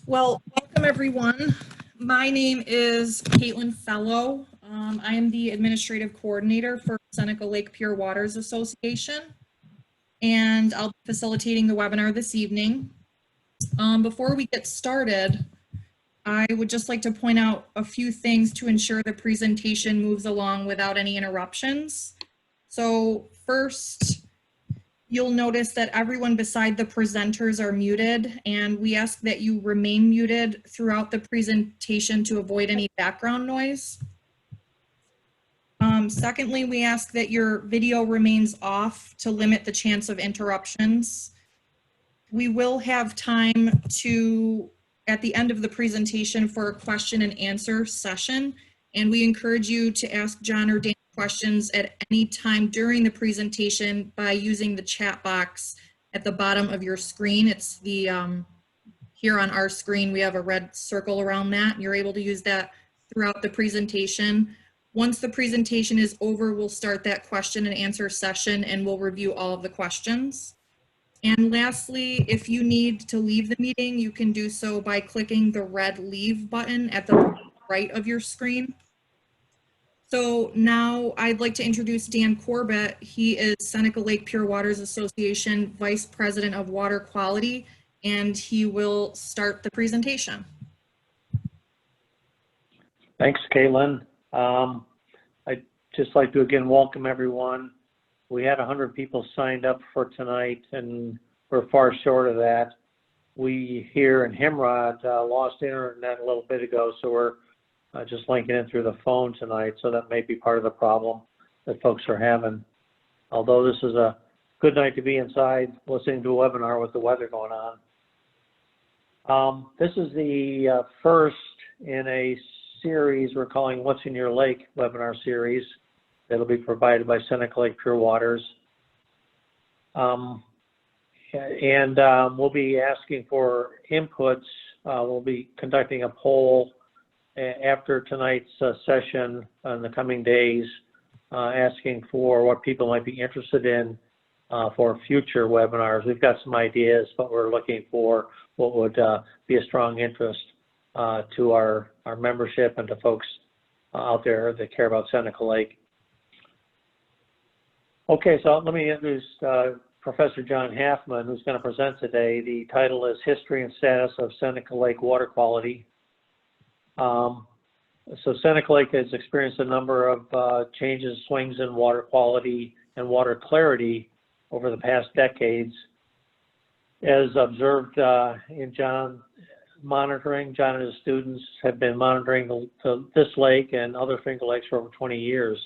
Well, welcome everyone. My name is Caitlin Fellow. I am the administrative coordinator for Seneca Lake Pure Waters Association, and I'll be facilitating the webinar this evening. Before we get started, I would just like to point out a few things to ensure the presentation moves along without any interruptions. So first, you'll notice that everyone beside the presenters are muted, and we ask that you remain muted throughout the presentation to avoid any background noise. Secondly, we ask that your video remains off to limit the chance of interruptions. We will have time at the end of the presentation for a question and answer session, and we encourage you to ask John or Dan questions at any time during the presentation by using the chat box at the bottom of your screen. It's the, here on our screen, we have a red circle around that, and you're able to use that throughout the presentation. Once the presentation is over, we'll start that question and answer session, and we'll review all of the questions. And lastly, if you need to leave the meeting, you can do so by clicking the red leave button at the right of your screen. So now I'd like to introduce Dan Corbett. He is Seneca Lake Pure Waters Association Vice President of Water Quality, and he will start the presentation. Thanks, Caitlin. I'd just like to again welcome everyone. We had 100 people signed up for tonight, and we're far short of that. We here in Himrod lost internet a little bit ago, so we're just linking in through the phone tonight, so that may be part of the problem that folks are having. Although this is a good night to be inside listening to a webinar with the weather going on. This is the first in a series we're calling What's in Your Lake webinar series that'll be provided by Seneca Lake Pure Waters. We'll be asking for inputs. We'll be conducting a poll after tonight's session in the coming days, asking for what people might be interested in for future webinars. We've got some ideas, but we're looking for what would be a strong interest to our membership and to folks out there that care about Seneca Lake. Okay, so let me introduce Professor John Halfman, who's going to present today. The title is History and Status of Seneca Lake Water Quality. So Seneca Lake has experienced a number of changes, swings in water quality and water clarity over the past decades. As observed in John monitoring, John and his students have been monitoring this lake and other Finger Lakes for over 20 years.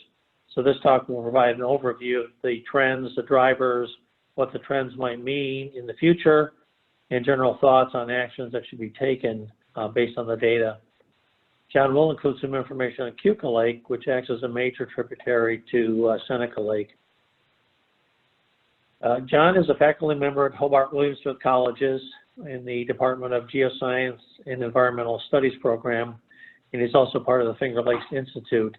So this talk will provide an overview of the trends, the drivers, what the trends might mean in the future, and general thoughts on actions that should be taken based on the data. John will include some information on Keuka Lake, which acts as a major tributary to Seneca Lake. John is a faculty member at Hobart-Williamsburg Colleges in the Department of Geoscience and Environmental Studies program, and he's also part of the Finger Lakes Institute.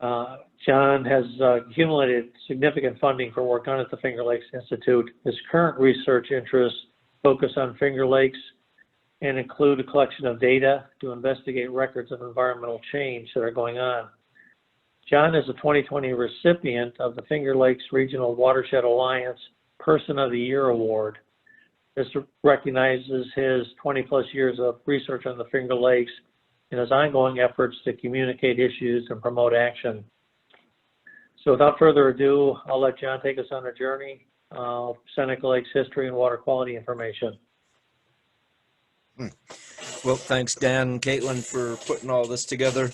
John has accumulated significant funding for work done at the Finger Lakes Institute. His current research interests focus on Finger Lakes and include a collection of data to investigate records of environmental change that are going on. John is a 2020 recipient of the Finger Lakes Regional Watershed Alliance Person of the Year Award. This recognizes his 20+ years of research on the Finger Lakes and his ongoing efforts to communicate issues and promote action. So without further ado, I'll let John take us on a journey of Seneca Lake's history and water quality information. Well, thanks, Dan and Caitlin, for putting all this together.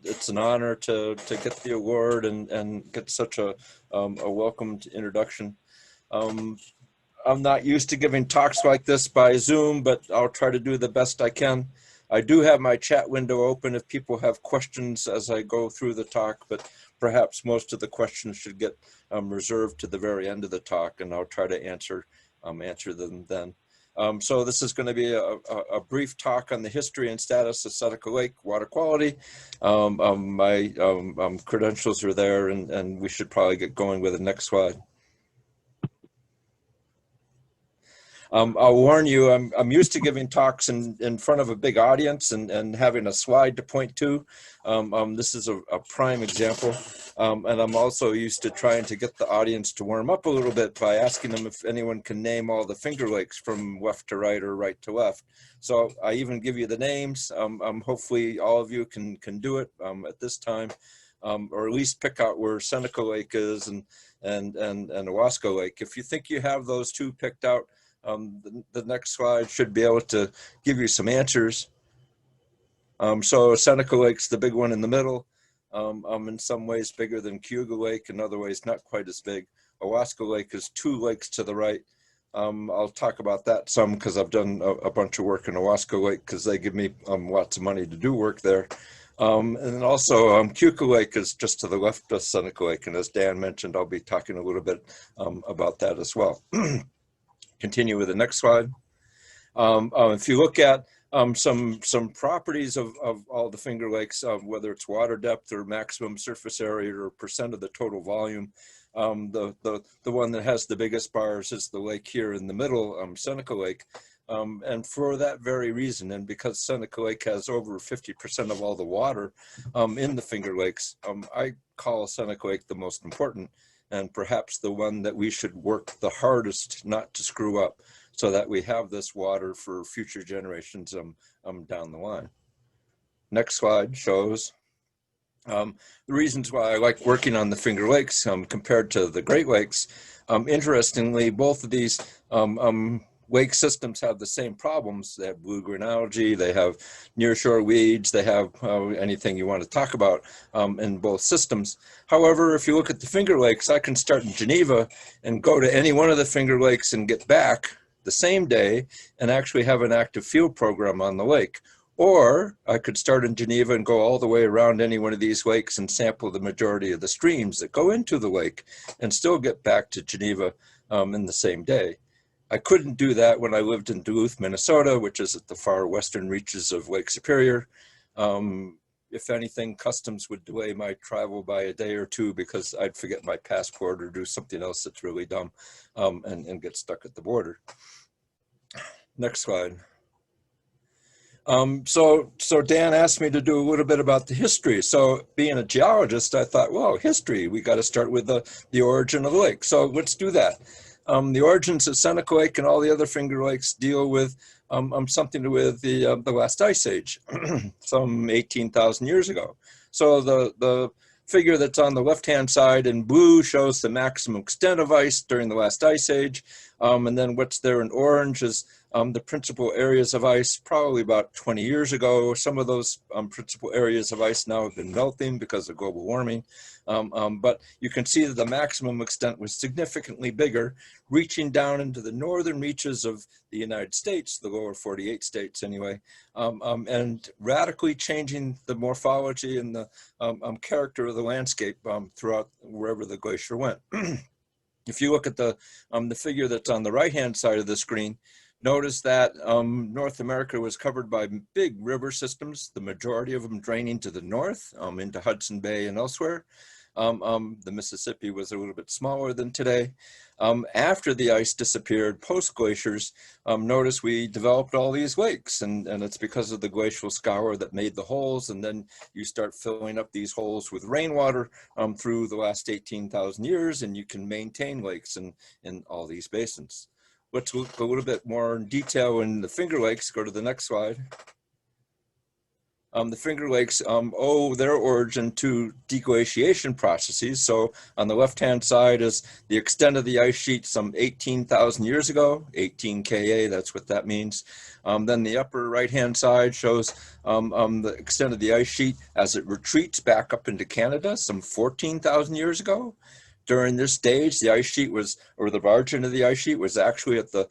It's an honor to get the award and get such a welcomed introduction. I'm not used to giving talks like this by Zoom, but I'll try to do the best I can. I do have my chat window open if people have questions as I go through the talk, but perhaps most of the questions should get reserved to the very end of the talk, and I'll try to answer them then. So this is going to be a brief talk on the history and status of Seneca Lake water quality. My credentials are there, and we should probably get going with the next slide. I'll warn you, I'm used to giving talks in front of a big audience and having a slide to point to. This is a prime example. And I'm also used to trying to get the audience to warm up a little bit by asking them if anyone can name all the Finger Lakes from left to right or right to left. So I even give you the names. Hopefully all of you can do it at this time, or at least pick out where Seneca Lake is and Owasco Lake. If you think you have those two picked out, the next slide should be able to give you some answers. So Seneca Lake's the big one in the middle. In some ways bigger than Keuka Lake, in other ways not quite as big. Owasco Lake is 2 lakes to the right. I'll talk about that some because I've done a bunch of work in Owasco Lake because they give me lots of money to do work there. And also Keuka Lake is just to the left of Seneca Lake, and as Dan mentioned, I'll be talking a little bit about that as well. Continue with the next slide. If you look at some properties of all the Finger Lakes, whether it's water depth or maximum surface area or percent of the total volume, the one that has the biggest bars is the lake here in the middle, Seneca Lake. And for that very reason, and because Seneca Lake has over 50% of all the water in the Finger Lakes, I call Seneca Lake the most important and perhaps the one that we should work the hardest not to screw up, so that we have this water for future generations down the line. Next slide shows the reasons why I like working on the Finger Lakes compared to the Great Lakes. Interestingly, both of these lake systems have the same problems. They have blue-green algae, they have nearshore weeds, they have anything you want to talk about in both systems. However, if you look at the Finger Lakes, I can start in Geneva and go to any one of the Finger Lakes and get back the same day and actually have an active field program on the lake. Or I could start in Geneva and go all the way around any one of these lakes and sample the majority of the streams that go into the lake and still get back to Geneva in the same day. I couldn't do that when I lived in Duluth, Minnesota, which is at the far western reaches of Lake Superior. If anything, customs would delay my travel by a day or two because I'd forget my passport or do something else that's really dumb and get stuck at the border. Next slide. So Dan asked me to do a little bit about the history. So being a geologist, I thought, well, history, we got to start with the origin of the lake. So let's do that. The origins of Seneca Lake and all the other Finger Lakes deal with something to do with the last ice age, some 18,000 years ago. So the figure that's on the left-hand side in blue shows the maximum extent of ice during the last ice age. And then what's there in orange is the principal areas of ice probably about 20 years ago. Some of those principal areas of ice now have been melting because of global warming. But you can see that the maximum extent was significantly bigger, reaching down into the northern reaches of the United States, the lower 48 states anyway, and radically changing the morphology and the character of the landscape throughout wherever the glacier went. If you look at the figure that's on the right-hand side of the screen, notice that North America was covered by big river systems, the majority of them draining to the north into Hudson Bay and elsewhere. The Mississippi was a little bit smaller than today. After the ice disappeared, post-glaciers, notice we developed all these lakes, and it's because of the glacial scour that made the holes, and then you start filling up these holes with rainwater through the last 18,000 years, and you can maintain lakes in all these basins. Let's look a little bit more in detail in the Finger Lakes. Go to the next slide. The Finger Lakes owe their origin to deglaciation processes. So on the left-hand side is the extent of the ice sheet some 18,000 years ago, 18 Ka, that's what that means. Then the upper right-hand side shows the extent of the ice sheet as it retreats back up into Canada some 14,000 years ago. During this stage, the ice sheet was, or the margin of the ice sheet was actually at the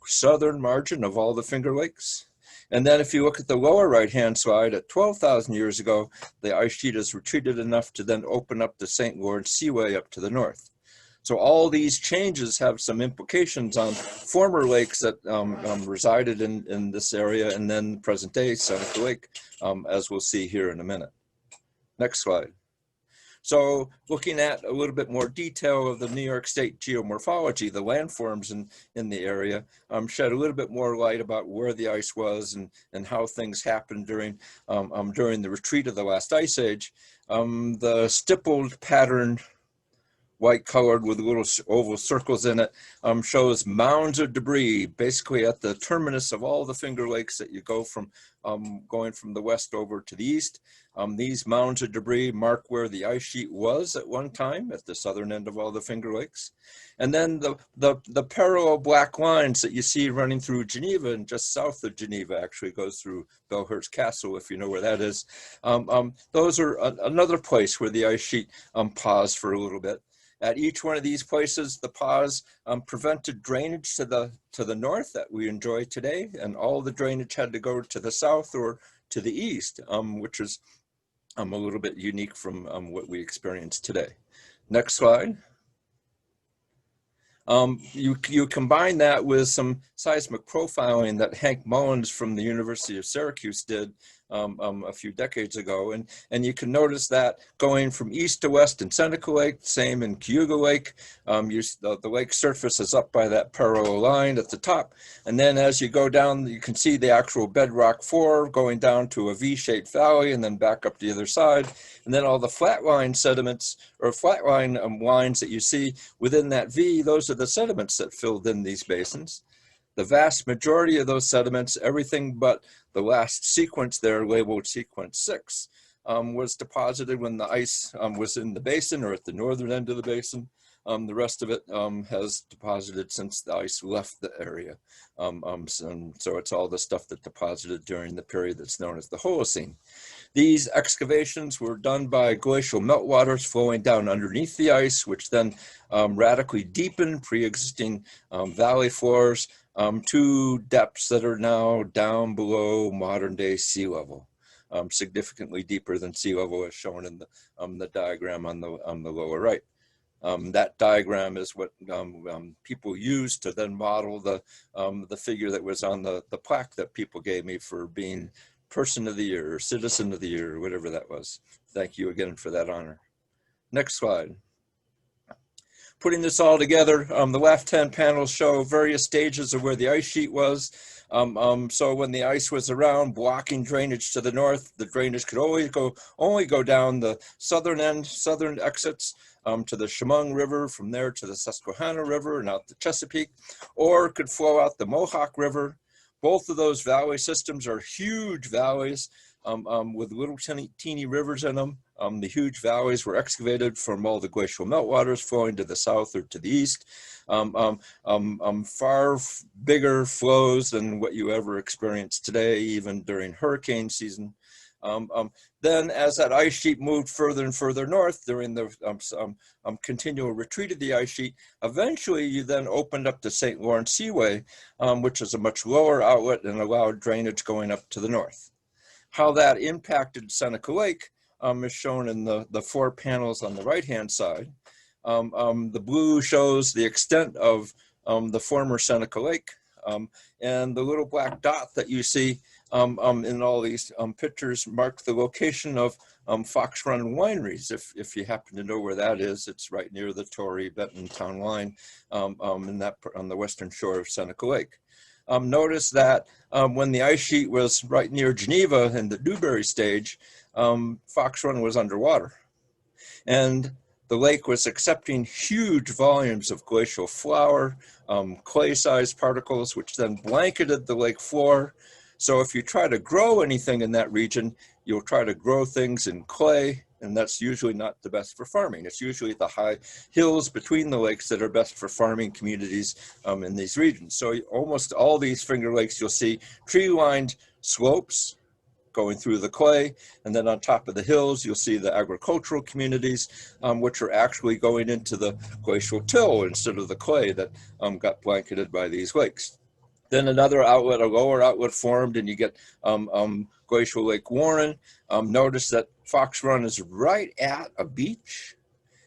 southern margin of all the Finger Lakes. And then if you look at the lower right-hand side, at 12,000 years ago, the ice sheet has retreated enough to then open up the St. Lawrence Seaway up to the north. So all these changes have some implications on former lakes that resided in this area, and then present day Seneca Lake, as we'll see here in a minute. Next slide. So looking at a little bit more detail of the New York State geomorphology, the landforms in the area, shed a little bit more light about where the ice was and how things happened during the retreat of the last ice age. The stippled pattern, white colored with little oval circles in it, shows mounds of debris, basically at the terminus of all the Finger Lakes that you go from going from the west over to the east. These mounds of debris mark where the ice sheet was at one time at the southern end of all the Finger Lakes. And then the parallel black lines that you see running through Geneva and just south of Geneva actually goes through Belhurst Castle, if you know where that is. Those are another place where the ice sheet paused for a little bit. At each one of these places, the pause prevented drainage to the north that we enjoy today, and all the drainage had to go to the south or to the east, which is a little bit unique from what we experience today. Next slide. You combine that with some seismic profiling that Hank Mullins from the University of Syracuse did a few decades ago, and you can notice that going from east to west in Seneca Lake, same in Keuka Lake, the lake surface is up by that parallel line at the top, and then as you go down, you can see the actual bedrock floor going down to a V-shaped valley and then back up the other side, and then all the flatline sediments or flatline lines that you see within that V, those are the sediments that filled in these basins. The vast majority of those sediments, everything but the last sequence there labeled sequence 6, was deposited when the ice was in the basin or at the northern end of the basin. The rest of it has deposited since the ice left the area. So it's all the stuff that deposited during the period that's known as the Holocene. These excavations were done by glacial meltwaters flowing down underneath the ice, which then radically deepened pre-existing valley floors to depths that are now down below modern day sea level, significantly deeper than sea level as shown in the diagram on the lower right. That diagram is what people used to then model the figure that was on the plaque that people gave me for being Person of the Year or Citizen of the Year, or whatever that was. Thank you again for that honor. Next slide. Putting this all together, the left-hand panels show various stages of where the ice sheet was. So when the ice was around, blocking drainage to the north, the drainage could only go down the southern exits to the Chemung River, from there to the Susquehanna River and out the Chesapeake, or could flow out the Mohawk River. Both of those valley systems are huge valleys with little teeny rivers in them. The huge valleys were excavated from all the glacial meltwaters flowing to the south or to the east. Far bigger flows than what you ever experience today, even during hurricane season. Then as that ice sheet moved further and further north during the continual retreat of the ice sheet, eventually you then opened up the St. Lawrence Seaway, which is a much lower outlet and allowed drainage going up to the north. How that impacted Seneca Lake is shown in the 4 panels on the right-hand side. The blue shows the extent of the former Seneca Lake, and the little black dot that you see in all these pictures mark the location of Fox Run wineries. If you happen to know where that is, it's right near the Torrey-Benton town line on the western shore of Seneca Lake. Notice that when the ice sheet was right near Geneva in the Newberry stage, Fox Run was underwater. And the lake was accepting huge volumes of glacial flour, clay-sized particles, which then blanketed the lake floor. So if you try to grow anything in that region, you'll try to grow things in clay, and that's usually not the best for farming. It's usually the high hills between the lakes that are best for farming communities in these regions. So almost all these Finger Lakes, you'll see tree-lined slopes going through the clay, and then on top of the hills, you'll see the agricultural communities, which are actually going into the glacial till instead of the clay that got blanketed by these lakes. Then another outlet, a lower outlet formed, and you get Glacial Lake Warren. Notice that Fox Run is right at a beach,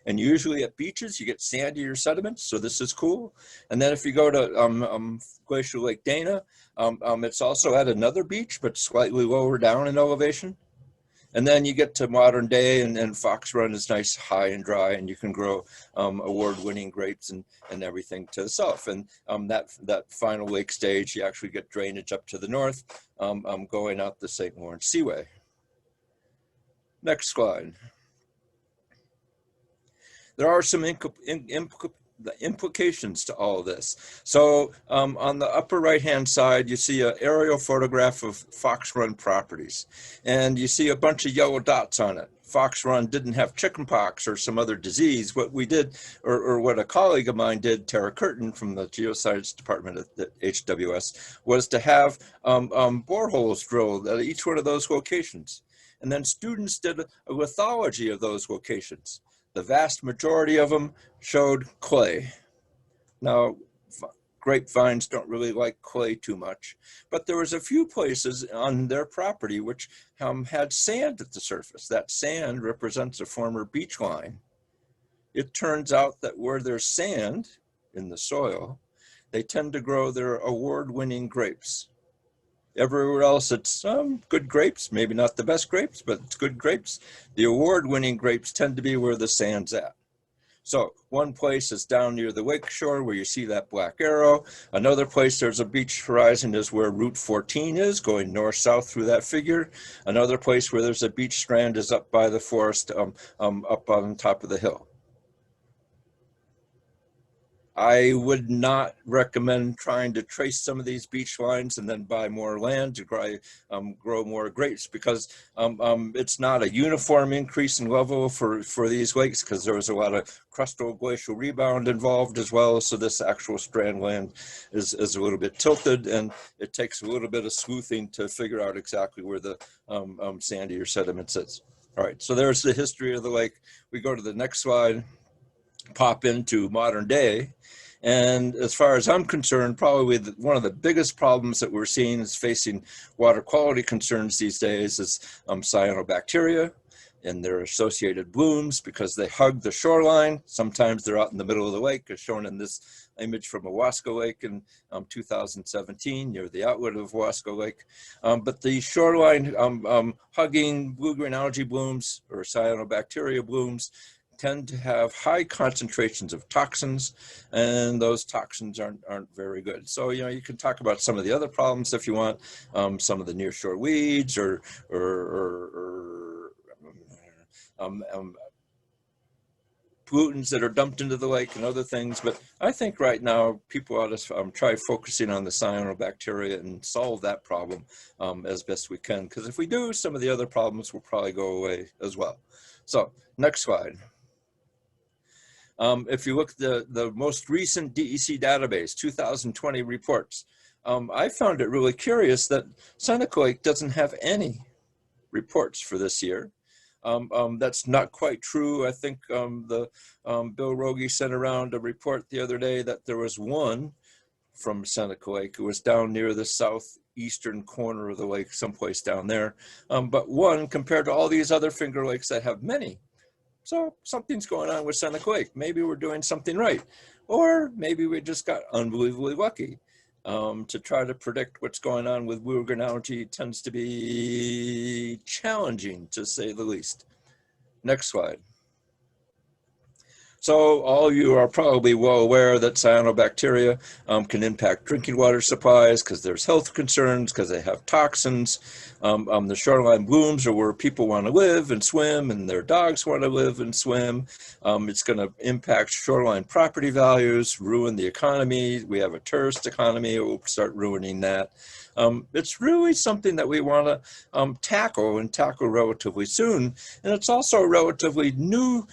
and usually at beaches you get sandier sediments, so this is cool. And then if you go to Glacial Lake Dana, it's also at another beach, but slightly lower down in elevation. And then you get to modern day, and Fox Run is nice, high and dry, and you can grow award-winning grapes and everything to the south. And that final lake stage, you actually get drainage up to the north, going out the St. Lawrence Seaway. Next slide. There are some implications to all this. So on the upper right-hand side, you see an aerial photograph of Fox Run properties, and you see a bunch of yellow dots on it. Fox Run didn't have chickenpox or some other disease. What we did, or what a colleague of mine did, Tara Curtin from the Geoscience Department at the HWS, was to have boreholes drilled at each one of those locations. And then students did a lithology of those locations. The vast majority of them showed clay. Now, grapevines don't really like clay too much, but there was a few places on their property which had sand at the surface. That sand represents a former beach line. It turns out that where there's sand in the soil, they tend to grow their award-winning grapes. Everywhere else, it's good grapes, maybe not the best grapes, but it's good grapes. The award-winning grapes tend to be where the sand's at. So one place is down near the lake shore where you see that black arrow. Another place, there's a beach horizon, is where Route 14 is, going north-south through that figure. Another place where there's a beach strand is up by the forest, up on top of the hill. I would not recommend trying to trace some of these beach lines and then buy more land to grow more grapes, because it's not a uniform increase in level for these lakes, because there was a lot of crustal glacial rebound involved as well. So this actual strand land is a little bit tilted, and it takes a little bit of sleuthing to figure out exactly where the sandy or sediment sits. All right, so there's the history of the lake. We go to the next slide, pop into modern day. And as far as I'm concerned, probably one of the biggest problems that we're seeing is facing water quality concerns these days is cyanobacteria and their associated blooms, because they hug the shoreline. Sometimes they're out in the middle of the lake, as shown in this image from Owasco Lake in 2017, near the outlet of Owasco Lake. But the shoreline hugging blue-green algae blooms or cyanobacteria blooms tend to have high concentrations of toxins, and those toxins aren't very good. So, you know, you can talk about some of the other problems if you want, some of the nearshore weeds or pollutants that are dumped into the lake and other things. But I think right now people ought to try focusing on the cyanobacteria and solve that problem as best we can, because if we do, some of the other problems will probably go away as well. So next slide. If you look at the most recent DEC Database 2020 reports, I found it really curious that Seneca Lake doesn't have any reports for this year. That's not quite true. I think Bill Rogie sent around a report the other day that there was one from Seneca Lake. It was down near the southeastern corner of the lake, someplace down there. But one compared to all these other Finger Lakes that have many. So something's going on with Seneca Lake. Maybe we're doing something right. Or maybe we just got unbelievably lucky. To try to predict what's going on with blue-green algae tends to be challenging, to say the least. Next slide. So all you are probably well aware that cyanobacteria can impact drinking water supplies because there's health concerns, because they have toxins. The shoreline blooms are where people want to live and swim, and their dogs want to live and swim. It's going to impact shoreline property values, ruin the economy. We have a tourist economy. It will start ruining that. It's really something that we want to tackle relatively soon. And it's also a relatively new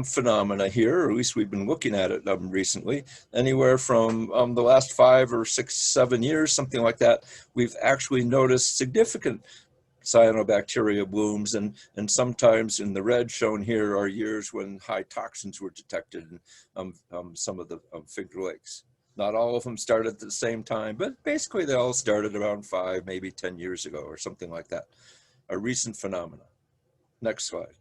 phenomena here, or at least we've been looking at it recently. Anywhere from the last 5 or 6, 7 years, something like that, we've actually noticed significant cyanobacteria blooms, and sometimes in the red shown here are years when high toxins were detected in some of the Finger Lakes. Not all of them started at the same time, but basically they all started around 5, maybe 10 years ago or something like that. A recent phenomenon. Next slide.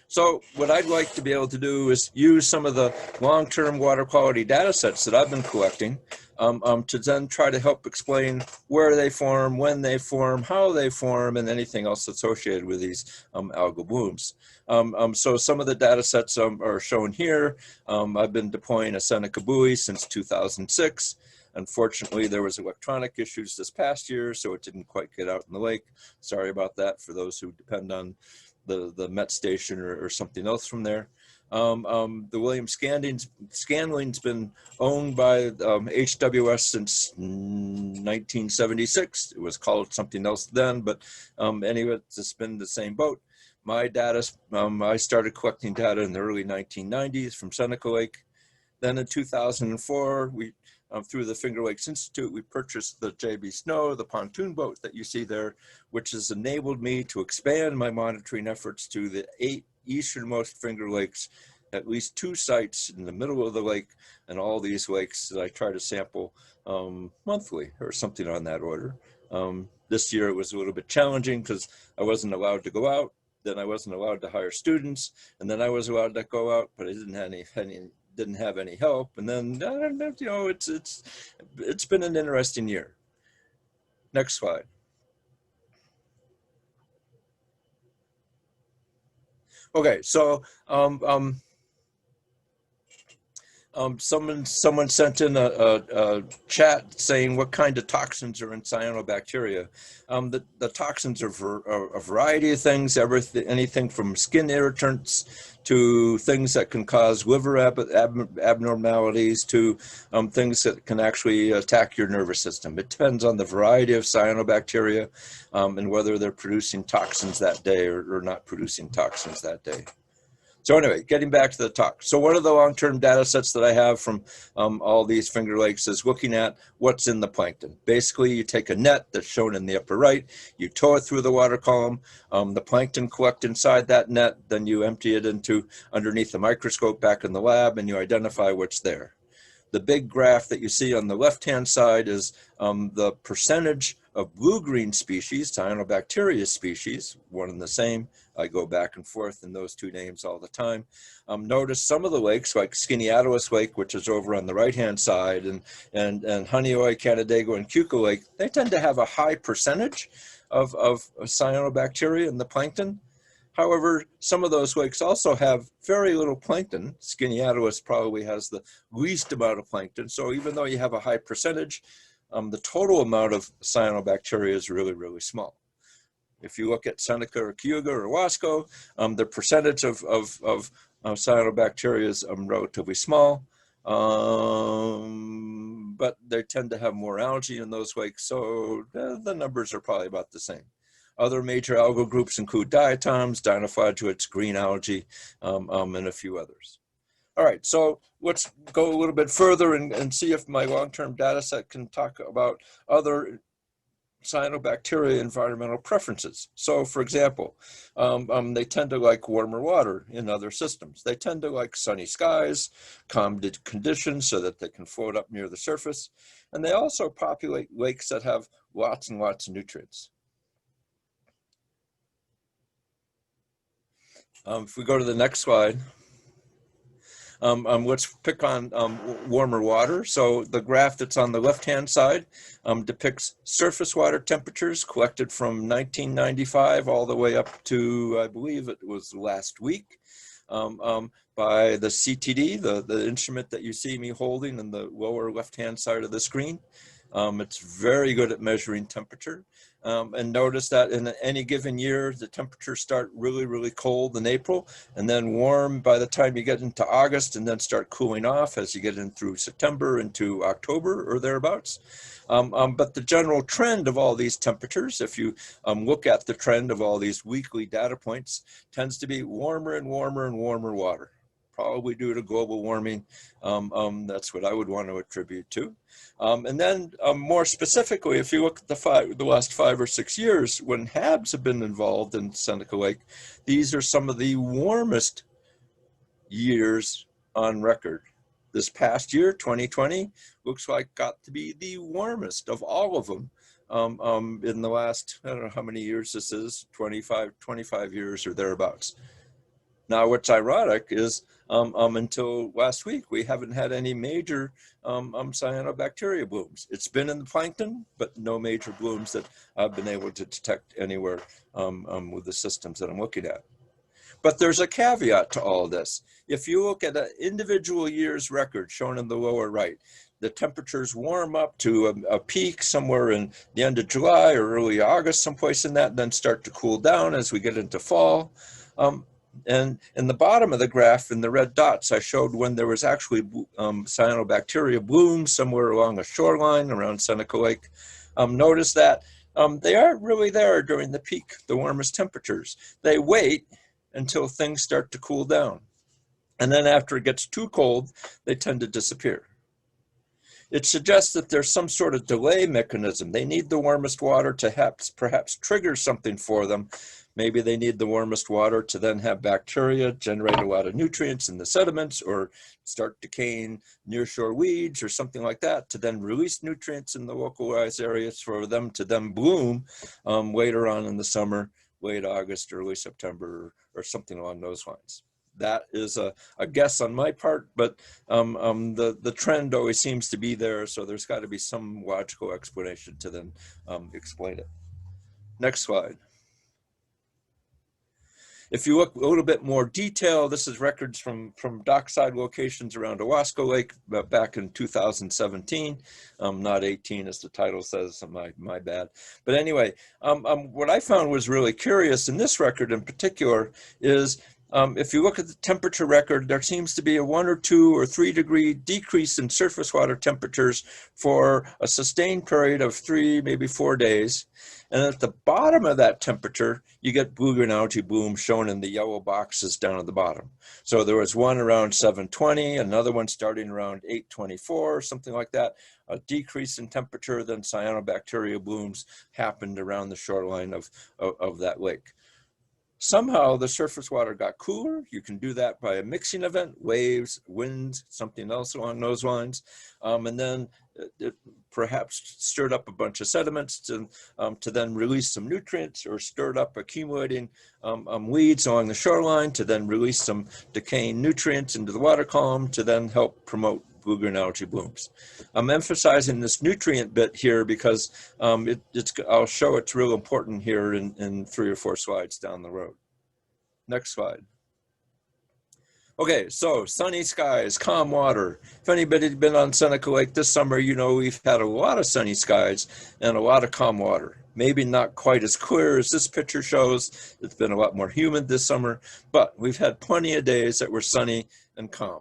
So what I'd like to be able to do is use some of the long-term water quality data sets that I've been collecting to then try to help explain where they form, when they form, how they form, and anything else associated with these algal blooms. So some of the data sets are shown here. I've been deploying a Seneca buoy since 2006. Unfortunately, there was electronic issues this past year, so it didn't quite get out in the lake. Sorry about that for those who depend on the Met station or something else from there. The William Scanling's been owned by HWS since 1976. It was called something else then, but anyway, it's been the same boat. My data, I started collecting data in the early 1990s from Seneca Lake. Then in 2004, through the Finger Lakes Institute, we purchased the JB Snow, the pontoon boat that you see there, which has enabled me to expand my monitoring efforts to the 8 easternmost Finger Lakes, at least 2 sites in the middle of the lake, and all these lakes that I try to sample monthly or something on that order. This year it was a little bit challenging because I wasn't allowed to go out, then I wasn't allowed to hire students, and then I was allowed to go out, but I didn't have any help, and then you know, it's been an interesting year. Next slide. Okay, so someone sent in a chat saying what kind of toxins are in cyanobacteria. The toxins are a variety of things, anything from skin irritants to things that can cause liver abnormalities to things that can actually attack your nervous system. It depends on the variety of cyanobacteria and whether they're producing toxins that day or not producing toxins that day. So anyway, getting back to the talk. So one of the long-term data sets that I have from all these Finger Lakes is looking at what's in the plankton. Basically, you take a net that's shown in the upper right, you tow it through the water column, the plankton collect inside that net, then you empty it into underneath the microscope back in the lab, and you identify what's there. The big graph that you see on the left-hand side is the percentage of blue-green species, cyanobacteria species, one and the same. I go back and forth in those 2 names all the time. Notice some of the lakes, like Skineateles Lake, which is over on the right-hand side, and Honeoye, Canandaigua, and Keuka Lake, they tend to have a high percentage of cyanobacteria in the plankton. However, some of those lakes also have very little plankton. Skineateles probably has the least amount of plankton. So even though you have a high percentage, the total amount of cyanobacteria is really, really small. If you look at Seneca or Keuka or Wasco, the percentage of cyanobacteria is relatively small, but they tend to have more algae in those lakes, so the numbers are probably about the same. Other major algal groups include diatoms, dinoflagellates, green algae, and a few others. All right, so let's go a little bit further and see if my long-term data set can talk about other cyanobacteria environmental preferences. So for example, they tend to like warmer water in other systems. They tend to like sunny skies, calm conditions so that they can float up near the surface. And they also populate lakes that have lots and lots of nutrients. If we go to the next slide, let's pick on warmer water. So the graph that's on the left-hand side depicts surface water temperatures collected from 1995 all the way up to, I believe it was last week, by the CTD, the instrument that you see me holding in the lower left-hand side of the screen. It's very good at measuring temperature. And notice that in any given year, the temperatures start really, really cold in April and then warm by the time you get into August and then start cooling off as you get in through September into October or thereabouts. But the general trend of all these temperatures, if you look at the trend of all these weekly data points, tends to be warmer and warmer and warmer water. Probably due to global warming. That's what I would want to attribute to. And then more specifically, if you look at the last 5 or 6 years when HABs have been involved in Seneca Lake, these are some of the warmest years on record. This past year, 2020, looks like got to be the warmest of all of them in the last, I don't know how many years this is, 25 years or thereabouts. Now, what's ironic is until last week, we haven't had any major cyanobacteria blooms. It's been in the plankton, but no major blooms that I've been able to detect anywhere with the systems that I'm looking at. But there's a caveat to all this. If you look at an individual year's record shown in the lower right, the temperatures warm up to a peak somewhere in the end of July or early August, someplace in that, and then start to cool down as we get into fall. And in the bottom of the graph in the red dots, I showed when there was actually cyanobacteria blooms somewhere along a shoreline around Seneca Lake. Notice that they aren't really there during the peak, the warmest temperatures. They wait until things start to cool down. And then after it gets too cold, they tend to disappear. It suggests that there's some sort of delay mechanism. They need the warmest water to perhaps trigger something for them. Maybe they need the warmest water to then have bacteria generate a lot of nutrients in the sediments or start decaying nearshore weeds or something like that to then release nutrients in the localized areas for them to then bloom later on in the summer, late August, early September, or something along those lines. That is a guess on my part, but the trend always seems to be there, so there's got to be some logical explanation to then explain it. Next slide. If you look a little bit more detail, this is records from dockside locations around Owasco Lake back in 2017, not 18 as the title says, my bad. But anyway, what I found was really curious in this record in particular is if you look at the temperature record, there seems to be a 1 or 2 or 3 degree decrease in surface water temperatures for a sustained period of 3, maybe 4 days. And at the bottom of that temperature, you get blue-green algae bloom shown in the yellow boxes down at the bottom. So there was one around 720, another one starting around 824, something like that. A decrease in temperature, then cyanobacteria blooms happened around the shoreline of that lake. Somehow the surface water got cooler. You can do that by a mixing event, waves, winds, something else along those lines. And then it perhaps stirred up a bunch of sediments to then release some nutrients, or stirred up accumulating weeds along the shoreline to then release some decaying nutrients into the water column to then help promote blue-green algae blooms. I'm emphasizing this nutrient bit here because I'll show it's real important here in 3 or 4 slides down the road. Next slide. Okay, so sunny skies, calm water. If anybody's been on Seneca Lake this summer, you know we've had a lot of sunny skies and a lot of calm water. Maybe not quite as clear as this picture shows. It's been a lot more humid this summer, but we've had plenty of days that were sunny and calm.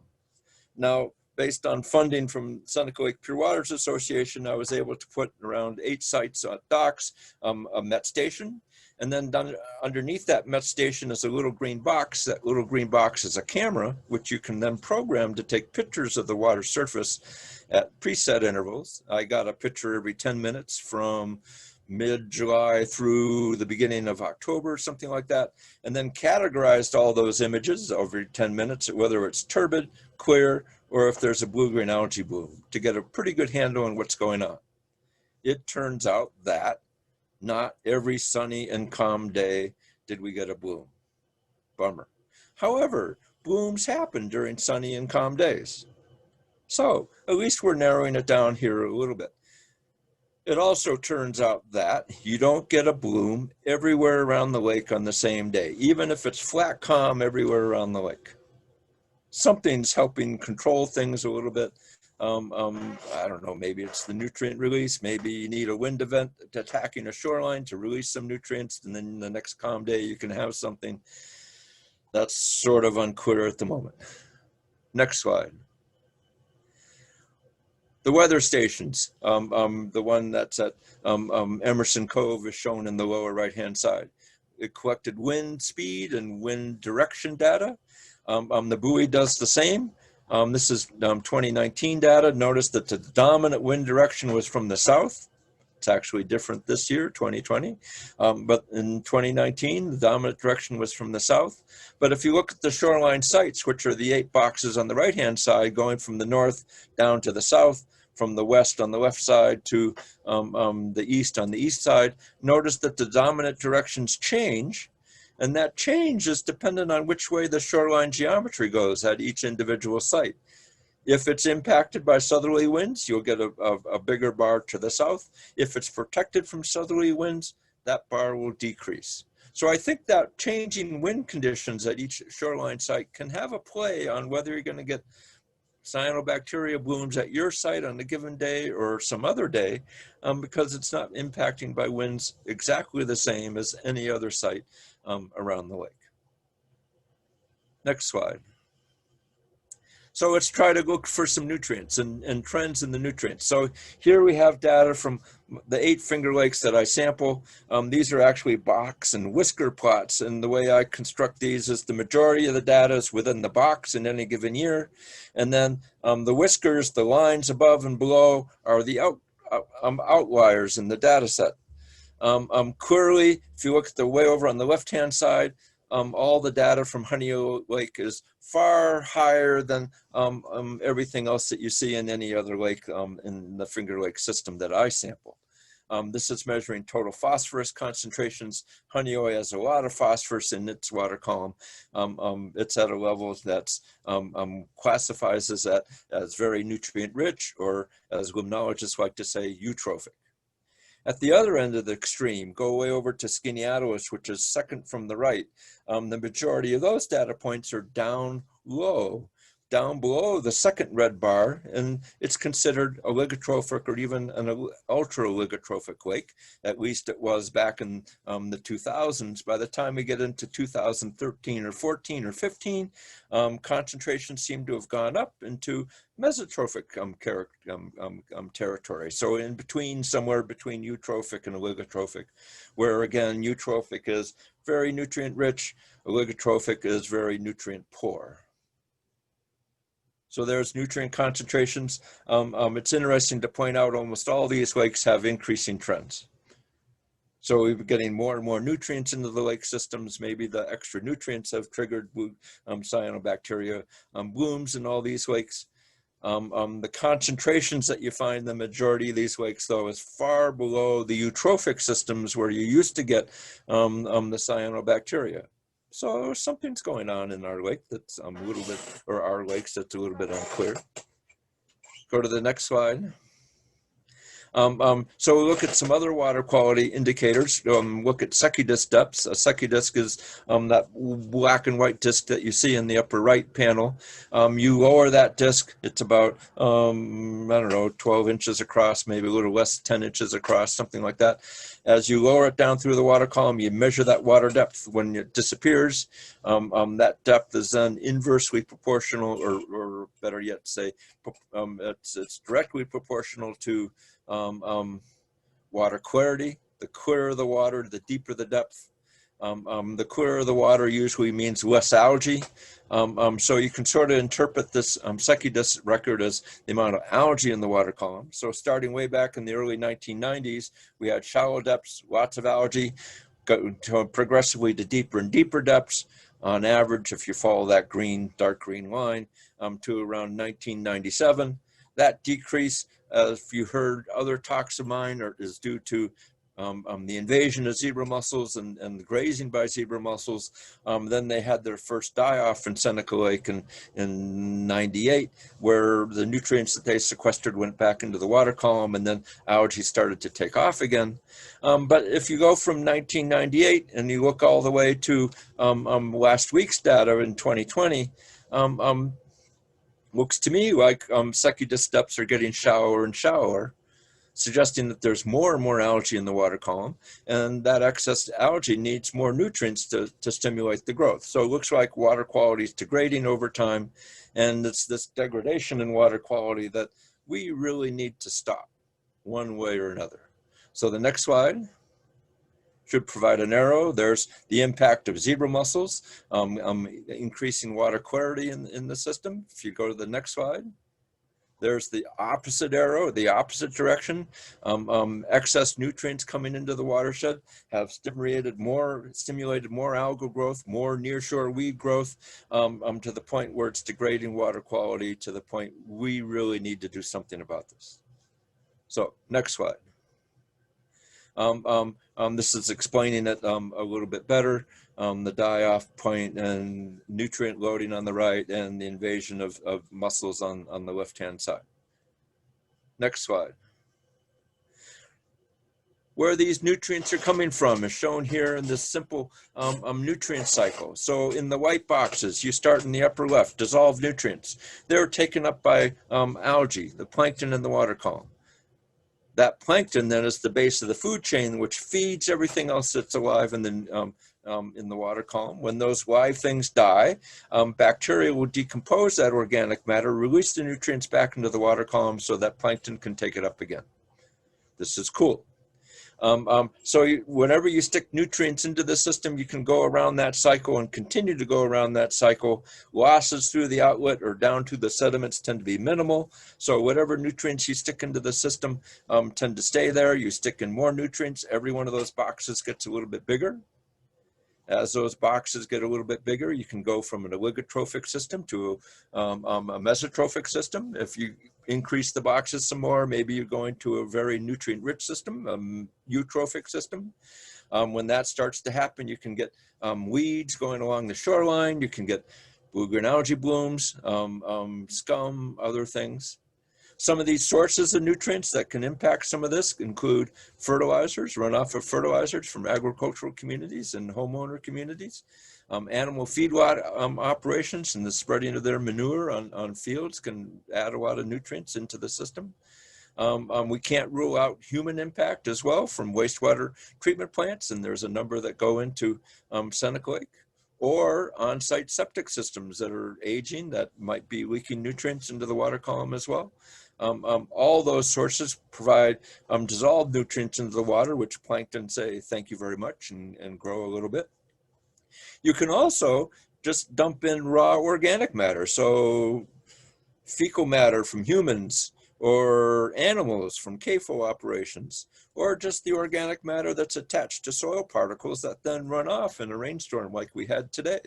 Now, based on funding from Seneca Lake Pure Waters Association, I was able to put around 8 sites at docks, a Met station, and then underneath that Met station is a little green box. That little green box is a camera, which you can then program to take pictures of the water surface at preset intervals. I got a picture every 10 minutes from mid-July through the beginning of October, something like that, and then categorized all those images over 10 minutes, whether it's turbid, clear, or if there's a blue-green algae bloom, to get a pretty good handle on what's going on. It turns out that not every sunny and calm day did we get a bloom. Bummer. However, blooms happen during sunny and calm days. So at least we're narrowing it down here a little bit. It also turns out that you don't get a bloom everywhere around the lake on the same day, even if it's flat calm everywhere around the lake. Something's helping control things a little bit. I don't know, maybe it's the nutrient release. Maybe you need a wind event attacking a shoreline to release some nutrients, and then the next calm day you can have something. That's sort of unclear at the moment. Next slide. The weather stations, the one that's at Emerson Cove is shown in the lower right-hand side. It collected wind speed and wind direction data. The buoy does the same. This is 2019 data. Notice that the dominant wind direction was from the south. It's actually different this year, 2020. But in 2019, the dominant direction was from the south. But if you look at the shoreline sites, which are the 8 boxes on the right-hand side, going from the north down to the south, from the west on the left side to the east on the east side, notice that the dominant directions change. And that change is dependent on which way the shoreline geometry goes at each individual site. If it's impacted by southerly winds, you'll get a bigger bar to the south. If it's protected from southerly winds, that bar will decrease. So I think that changing wind conditions at each shoreline site can have a play on whether you're going to get cyanobacteria blooms at your site on a given day or some other day, because it's not impacting by winds exactly the same as any other site around the lake. Next slide. So let's try to look for some nutrients and trends in the nutrients. So here we have data from the 8 Finger Lakes that I sample. These are actually box and whisker plots, and the way I construct these is the majority of the data is within the box in any given year. And then the whiskers, the lines above and below, are the outliers in the data set. Clearly, if you look at the way over on the left-hand side, all the data from Honey Lake is far higher than everything else that you see in any other lake in the Finger Lake system that I sample. This is measuring total phosphorus concentrations. Honey has a lot of phosphorus in its water column. It's at a level that's classifies as very nutrient rich, or as limnologists like to say, eutrophic. At the other end of the extreme, go way over to Skinny-Atlas, which is second from the right. The majority of those data points are down low, down below the second red bar, and it's considered oligotrophic or even an ultra-oligotrophic lake. At least it was back in the 2000s. By the time we get into 2013 or 14 or 15, concentrations seem to have gone up into mesotrophic territory. So in between, somewhere between eutrophic and oligotrophic, where again, eutrophic is very nutrient rich, oligotrophic is very nutrient poor. So there's nutrient concentrations. It's interesting to point out almost all these lakes have increasing trends. So we're getting more and more nutrients into the lake systems. Maybe the extra nutrients have triggered cyanobacteria blooms in all these lakes. The concentrations that you find in the majority of these lakes, though, is far below the eutrophic systems where you used to get the cyanobacteria. So something's going on in our lake that's a little bit, or our lakes that's a little bit unclear. Go to the next slide. So we look at some other water quality indicators. Look at Secchi disc depths. A Secchi disc is that black and white disc that you see in the upper right panel. You lower that disc, it's about, I don't know, 12 inches across, maybe a little less, 10 inches across, something like that. As you lower it down through the water column, you measure that water depth. When it disappears, that depth is then inversely proportional, or better yet say, it's directly proportional to water clarity. The clearer the water, the deeper the depth. The clearer the water usually means less algae. So you can sort of interpret this Secchi disc record as the amount of algae in the water column. So starting way back in the early 1990s, we had shallow depths, lots of algae, go progressively to deeper and deeper depths. On average, if you follow that green, dark green line, to around 1997. That decrease, if you heard other talks of mine, is due to the invasion of zebra mussels and the grazing by zebra mussels. Then they had their first die-off in Seneca Lake in 98, where the nutrients that they sequestered went back into the water column, and then algae started to take off again. But if you go from 1998 and you look all the way to last week's data in 2020, looks to me like Secchi disc depths are getting shallower and shallower, suggesting that there's more and more algae in the water column, and that excess algae needs more nutrients to stimulate the growth. So it looks like water quality is degrading over time, and it's this degradation in water quality that we really need to stop one way or another. So the next slide should provide an arrow. There's the impact of zebra mussels, increasing water clarity in the system. If you go to the next slide, there's the opposite arrow, the opposite direction. Excess nutrients coming into the watershed have stimulated more algal growth, more nearshore weed growth, to the point where it's degrading water quality, to the point we really need to do something about this. So next slide. This is explaining it a little bit better. The die-off point and nutrient loading on the right, and the invasion of mussels on the left-hand side. Next slide. Where these nutrients are coming from is shown here in this simple nutrient cycle. So in the white boxes, you start in the upper left, dissolved nutrients. They're taken up by algae, the plankton in the water column. That plankton then is the base of the food chain, which feeds everything else that's alive in the water column. When those live things die, bacteria will decompose that organic matter, release the nutrients back into the water column so that plankton can take it up again. This is cool. Whenever you stick nutrients into the system, you can go around that cycle and continue to go around that cycle. Losses through the outlet or down to the sediments tend to be minimal. So whatever nutrients you stick into the system tend to stay there. You stick in more nutrients, every one of those boxes gets a little bit bigger. As those boxes get a little bit bigger, you can go from an oligotrophic system to a mesotrophic system. If you increase the boxes some more, maybe you're going to a very nutrient-rich system, eutrophic system. When that starts to happen, you can get weeds going along the shoreline. You can get blue-green algae blooms, scum, other things. Some of these sources of nutrients that can impact some of this include fertilizers, runoff of fertilizers from agricultural communities and homeowner communities, animal feedlot operations, and the spreading of their manure on fields can add a lot of nutrients into the system. We can't rule out human impact as well from wastewater treatment plants, and there's a number that go into Seneca Lake, or on-site septic systems that are aging that might be leaking nutrients into the water column as well. All those sources provide dissolved nutrients into the water, which plankton say thank you very much and grow a little bit. You can also just dump in raw organic matter, so fecal matter from humans or animals from CAFO operations, or just the organic matter that's attached to soil particles that then run off in a rainstorm like we had today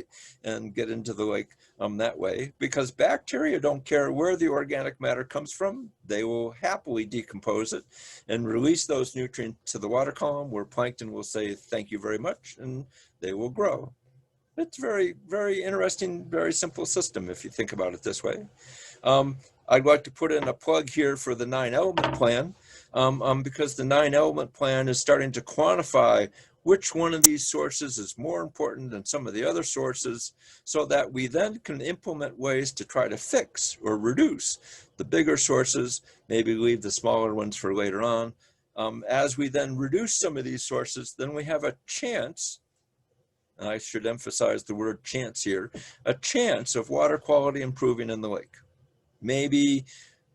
and get into the lake that way. Because bacteria don't care where the organic matter comes from. They will happily decompose it and release those nutrients to the water column, where plankton will say thank you very much, and they will grow. It's very, very interesting, very simple system if you think about it this way. I'd like to put in a plug here for the 9-element plan, because the 9-element plan is starting to quantify which one of these sources is more important than some of the other sources, so that we then can implement ways to try to fix or reduce the bigger sources, maybe leave the smaller ones for later on. As we then reduce some of these sources, then we have a chance, and I should emphasize the word chance here, a chance of water quality improving in the lake. Maybe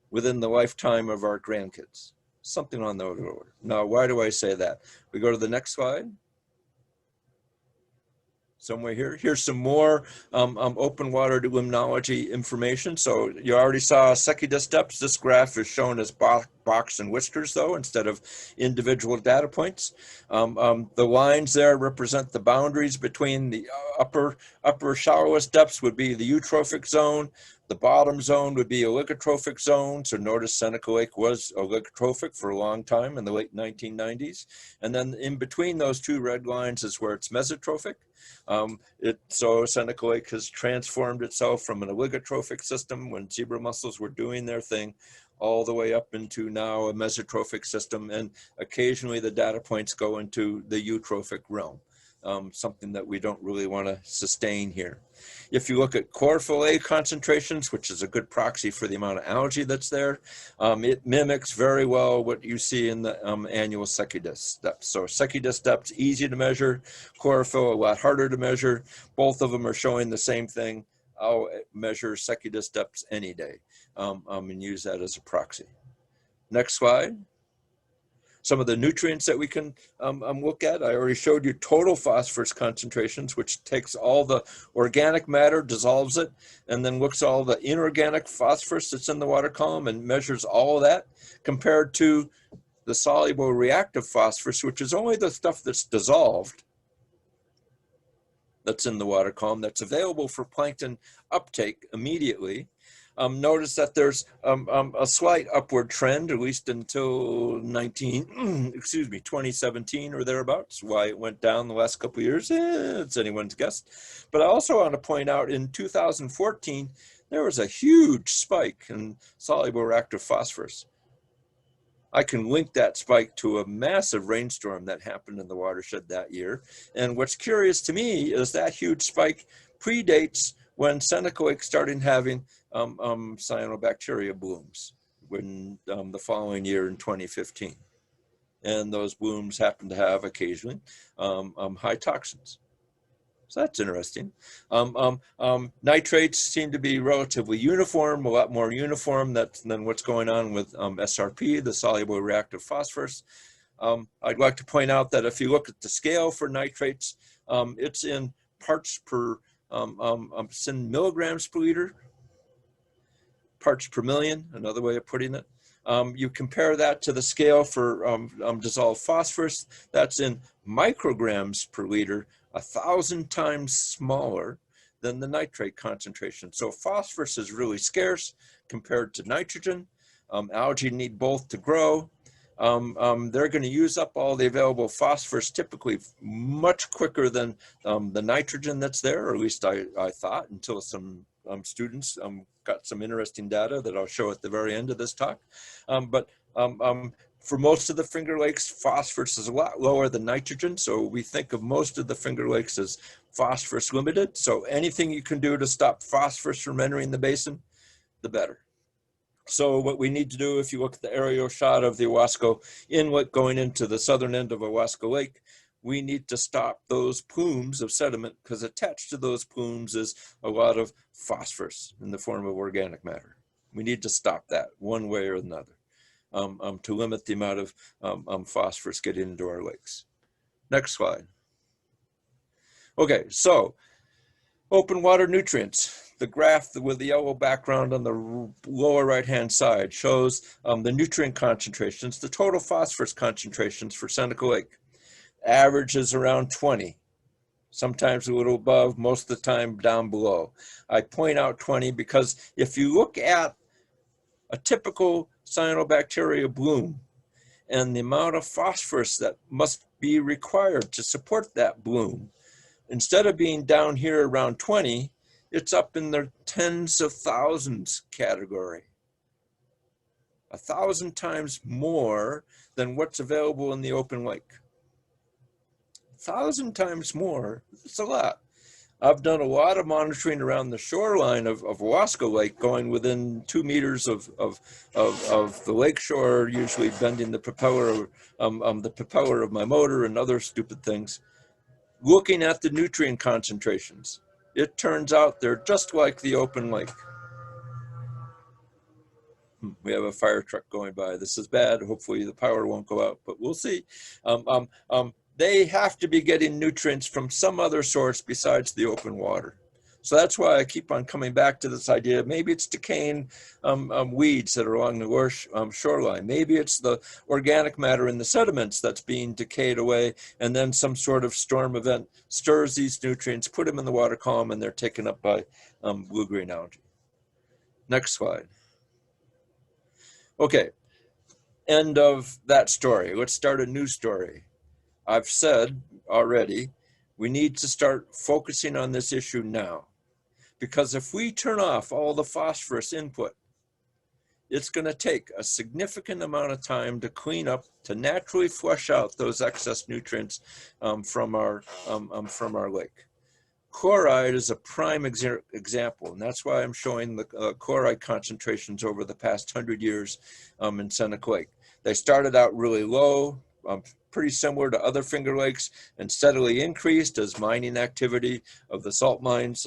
within the lifetime of our grandkids, something on the order. Now, why do I say that? We go to the next slide. Somewhere here. Here's some more open water limnology information. So you already saw Seneca steps. This graph is shown as box and whiskers, though, instead of individual data points. The lines there represent the boundaries between the upper shallowest depths would be the eutrophic zone. The bottom zone would be oligotrophic zone. So notice Seneca Lake was oligotrophic for a long time in the late 1990s. And then in between those two red lines is where it's mesotrophic. So Seneca Lake has transformed itself from an oligotrophic system when zebra mussels were doing their thing, all the way up into now a mesotrophic system, and occasionally the data points go into the eutrophic realm, something that we don't really want to sustain here. If you look at chlorophyll A concentrations, which is a good proxy for the amount of algae that's there, it mimics very well what you see in the annual Seneca steps. So Seneca steps, easy to measure, chlorophyll a lot harder to measure. Both of them are showing the same thing. I'll measure Seneca steps any day and use that as a proxy. Next slide. Some of the nutrients that we can look at. I already showed you total phosphorus concentrations, which takes all the organic matter, dissolves it, and then looks at all the inorganic phosphorus that's in the water column and measures all of that, compared to the soluble reactive phosphorus, which is only the stuff that's dissolved that's in the water column, that's available for plankton uptake immediately. Notice that there's a slight upward trend, at least until 2017 or thereabouts. Why it went down the last couple of years, it's anyone's guess. But I also want to point out in 2014, there was a huge spike in soluble reactive phosphorus. I can link that spike to a massive rainstorm that happened in the watershed that year. And what's curious to me is that huge spike predates when Seneca Lake started having cyanobacteria blooms when the following year in 2015. And those blooms happen to have occasionally high toxins. So that's interesting. Nitrates seem to be relatively uniform, a lot more uniform than what's going on with SRP, the soluble reactive phosphorus. I'd like to point out that if you look at the scale for nitrates, it's in parts per milligrams per liter, parts per million, another way of putting it. You compare that to the scale for dissolved phosphorus, that's in micrograms per liter, 1,000 times smaller than the nitrate concentration. So phosphorus is really scarce compared to nitrogen. Algae need both to grow. They're going to use up all the available phosphorus typically much quicker than the nitrogen that's there, or at least I thought, until some students got some interesting data that I'll show at the very end of this talk. For most of the Finger Lakes, phosphorus is a lot lower than nitrogen. So we think of most of the Finger Lakes as phosphorus limited. So anything you can do to stop phosphorus from entering the basin, the better. So what we need to do, if you look at the aerial shot of the Owasco Inlet going into the southern end of Owasco Lake, we need to stop those plumes of sediment, because attached to those plumes is a lot of phosphorus in the form of organic matter. We need to stop that one way or another to limit the amount of phosphorus getting into our lakes. Next slide. Okay, so open water nutrients. The graph with the yellow background on the lower right-hand side shows the nutrient concentrations, the total phosphorus concentrations for Seneca Lake. Average is around 20, sometimes a little above, most of the time down below. I point out 20 because if you look at a typical cyanobacteria bloom and the amount of phosphorus that must be required to support that bloom, instead of being down here around 20, it's up in the tens of thousands category. 1,000 times more than what's available in the open lake. 1,000 times more, it's a lot. I've done a lot of monitoring around the shoreline of Owasco Lake, going within 2 meters of the lake shore, usually bending the propeller of my motor and other stupid things, looking at the nutrient concentrations. It turns out they're just like the open lake. We have a fire truck going by. This is bad. Hopefully the power won't go out, but we'll see. They have to be getting nutrients from some other source besides the open water. So that's why I keep on coming back to this idea. Maybe it's decaying weeds that are along the shoreline. Maybe it's the organic matter in the sediments that's being decayed away, and then some sort of storm event stirs these nutrients, put them in the water column, and they're taken up by blue-green algae. Next slide. Okay, end of that story. Let's start a new story. I've said already, we need to start focusing on this issue now. Because if we turn off all the phosphorus input, it's going to take a significant amount of time to clean up, to naturally flush out those excess nutrients from our lake. Chloride is a prime example, and that's why I'm showing the chloride concentrations over the past 100 years in Seneca Lake. They started out really low, pretty similar to other Finger Lakes, and steadily increased as mining activity of the salt mines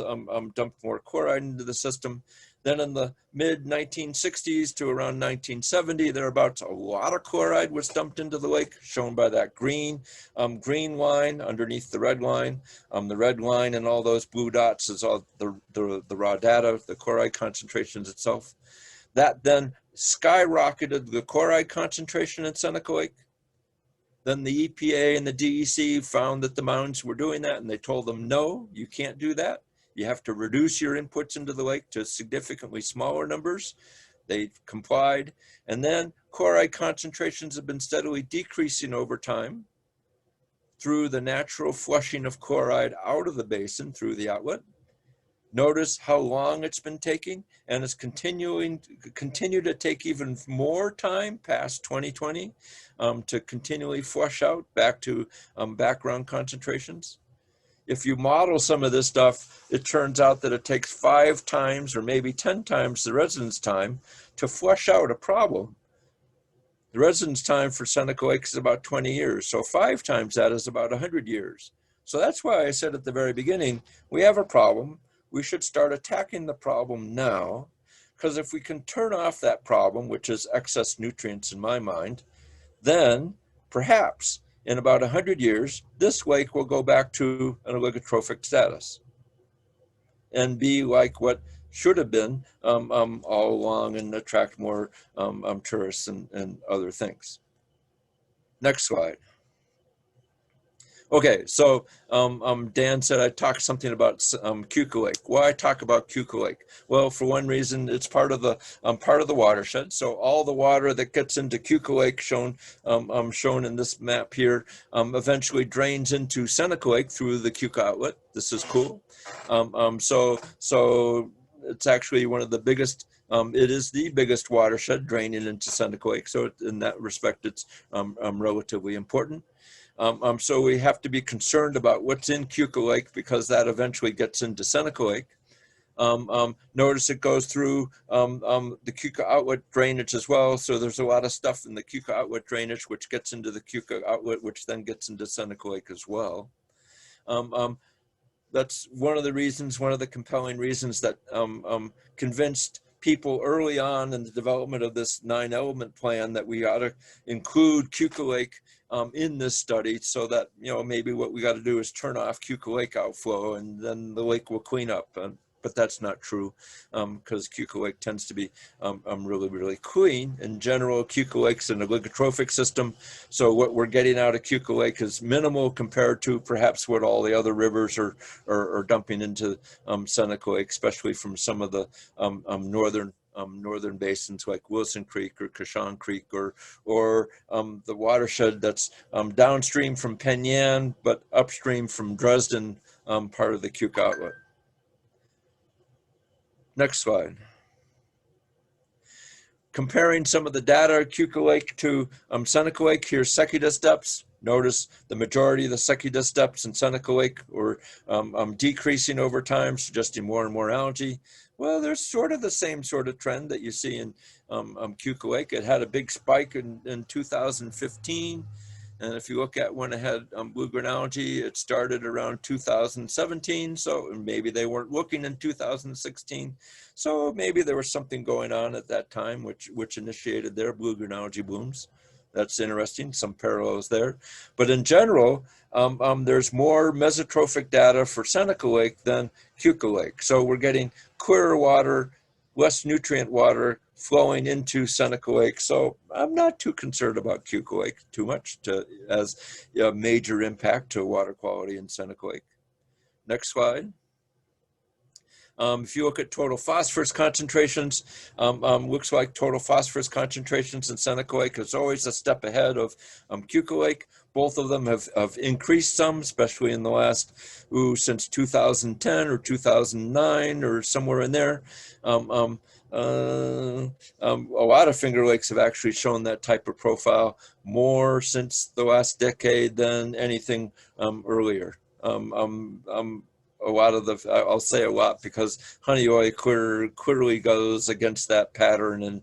dumped more chloride into the system. Then in the mid-1960s to around 1970, thereabouts, a lot of chloride was dumped into the lake, shown by that green line underneath the red line. The red line and all those blue dots is all the raw data, the chloride concentrations itself. That then skyrocketed the chloride concentration in Seneca Lake. Then the EPA and the DEC found that the mounds were doing that, and they told them, no, you can't do that. You have to reduce your inputs into the lake to significantly smaller numbers. They complied. And then chloride concentrations have been steadily decreasing over time through the natural flushing of chloride out of the basin through the outlet. Notice how long it's been taking, and it's continue to take even more time past 2020 to continually flush out back to background concentrations. If you model some of this stuff, it turns out that it takes 5 times or maybe 10 times the residence time to flush out a problem. The residence time for Seneca Lake is about 20 years, so 5 times that is about 100 years. So that's why I said at the very beginning, we have a problem. We should start attacking the problem now, because if we can turn off that problem, which is excess nutrients in my mind, then perhaps in about 100 years, this lake will go back to an oligotrophic status and be like what should have been all along and attract more tourists and other things. Next slide. Okay, so Dan said I talked something about Keuka Lake. Why talk about Keuka Lake? Well, for one reason, it's part of the watershed. So all the water that gets into Keuka Lake, shown in this map here, eventually drains into Seneca Lake through the Keuka outlet. This is cool. So it's actually one of the biggest. It is the biggest watershed draining into Seneca Lake. So in that respect, it's relatively important. So we have to be concerned about what's in Keuka Lake because that eventually gets into Seneca Lake. Notice it goes through the Keuka outlet drainage as well. So there's a lot of stuff in the Keuka outlet drainage which gets into the Keuka outlet, which then gets into Seneca Lake as well. That's one of the compelling reasons that convinced people early on in the development of this 9-element plan that we ought to include Keuka Lake in this study, so that maybe what we got to do is turn off Keuka Lake outflow and then the lake will clean up. But that's not true because Keuka Lake tends to be really, really clean. In general, Keuka Lake's an oligotrophic system. So what we're getting out of Keuka Lake is minimal compared to perhaps what all the other rivers are dumping into Seneca Lake, especially from some of the northern basins like Wilson Creek or Coshon Creek or the watershed that's downstream from Penyan, but upstream from Dresden, part of the Keuka outlet. Next slide. Comparing some of the data at Keuka Lake to Seneca Lake, here's Secudus depths. Notice the majority of the Secudus depths in Seneca Lake were decreasing over time, suggesting more and more algae. Well, there's sort of the same sort of trend that you see in Keuka Lake. It had a big spike in 2015. And if you look at when it had blue-green algae, it started around 2017. So maybe they weren't looking in 2016. So maybe there was something going on at that time, which initiated their blue-green algae blooms. That's interesting, some parallels there. But in general, there's more mesotrophic data for Seneca Lake than Keuka Lake. So we're getting clearer water, less nutrient water flowing into Seneca Lake. So I'm not too concerned about Keuka Lake too much as a major impact to water quality in Seneca Lake. Next slide. If you look at total phosphorus concentrations, looks like total phosphorus concentrations in Seneca Lake is always a step ahead of Keuka Lake. Both of them have increased some, especially in the last, since 2010 or 2009 or somewhere in there. A lot of Finger Lakes have actually shown that type of profile more since the last decade than anything earlier. A lot of I'll say a lot because Honey Oy clearly goes against that pattern, and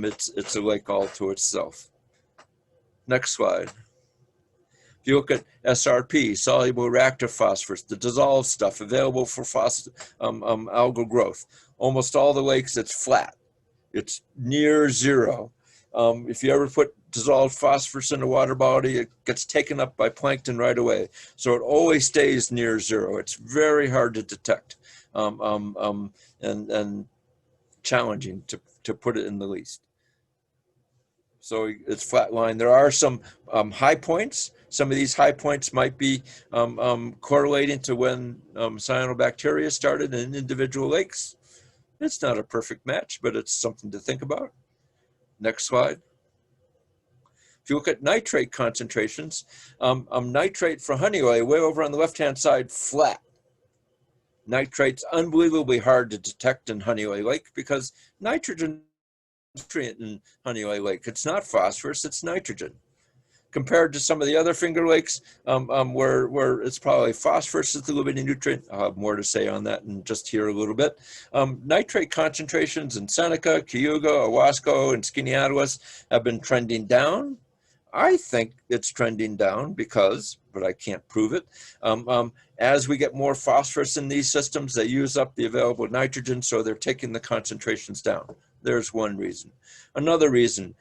it's a lake all to itself. Next slide. If you look at SRP, soluble reactive phosphorus, the dissolved stuff available for algal growth, almost all the lakes, it's flat. It's near zero. If you ever put dissolved phosphorus in a water body, it gets taken up by plankton right away. So it always stays near zero. It's very hard to detect and challenging to put it in the least. So it's flatline. There are some high points. Some of these high points might be correlating to when cyanobacteria started in individual lakes. It's not a perfect match, but it's something to think about. Next slide. If you look at nitrate concentrations, nitrate for honey oil, way over on the left-hand side, flat. Nitrate's unbelievably hard to detect in honey oil lake because nitrogen is a nutrient in honey oil lake. It's not phosphorus, it's nitrogen. Compared to some of the other Finger Lakes where it's probably phosphorus is the limiting nutrient. I'll have more to say on that in just here a little bit. Nitrate concentrations in Seneca, Keuka, Owasco, and Skaneateles have been trending down. I think it's trending down because, but I can't prove it, as we get more phosphorus in these systems, they use up the available nitrogen, so they're taking the concentrations down. There's one reason. Another reason,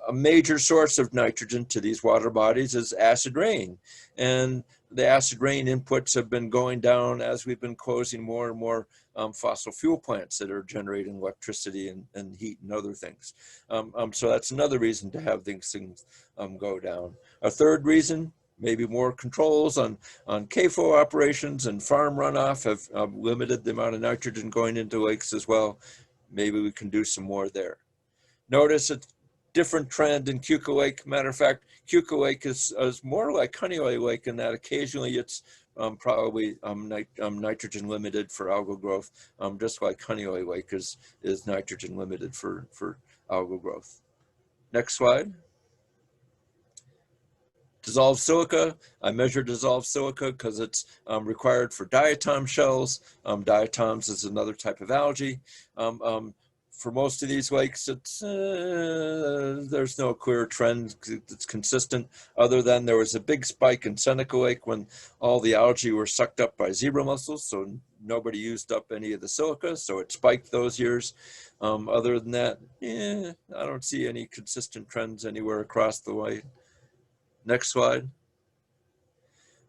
a major source of nitrogen to these water bodies is acid rain. And the acid rain inputs have been going down as we've been closing more and more fossil fuel plants that are generating electricity and heat and other things. So that's another reason to have these things go down. A third reason, maybe more controls on CAFO operations and farm runoff have limited the amount of nitrogen going into lakes as well. Maybe we can do some more there. Notice a different trend in Keuka Lake. Matter of fact, Keuka Lake is more like Honey Oil Lake in that occasionally it's probably nitrogen limited for algal growth, just like Honey Oil Lake is nitrogen limited for algal growth. Next slide. Dissolved silica, I measure dissolved silica because it's required for diatom shells. Diatoms is another type of algae. For most of these lakes, it's there's no clear trend that's consistent, other than there was a big spike in Seneca Lake when all the algae were sucked up by zebra mussels, so nobody used up any of the silica, so it spiked those years. Other than that, I don't see any consistent trends anywhere across the way. Next slide.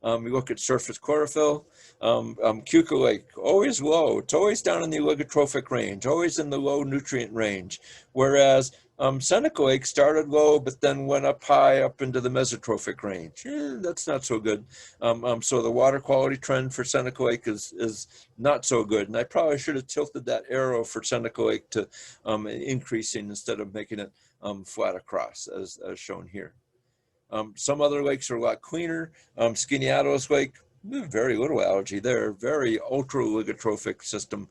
We look at surface chlorophyll. Keuka Lake, always low. It's always down in the oligotrophic range, always in the low nutrient range. Whereas Seneca Lake started low, but then went up high up into the mesotrophic range. That's not so good. So the water quality trend for Seneca Lake is not so good. And I probably should have tilted that arrow for Seneca Lake to increasing instead of making it flat across as shown here. Some other lakes are a lot cleaner. Skaneateles Lake, very little algae there, very ultra oligotrophic system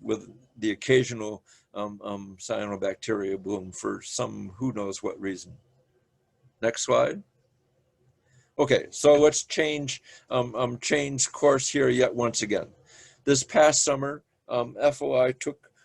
with the occasional cyanobacteria bloom for some who knows what reason. Next slide. Okay, so let's change course here yet once again. This past summer, FOI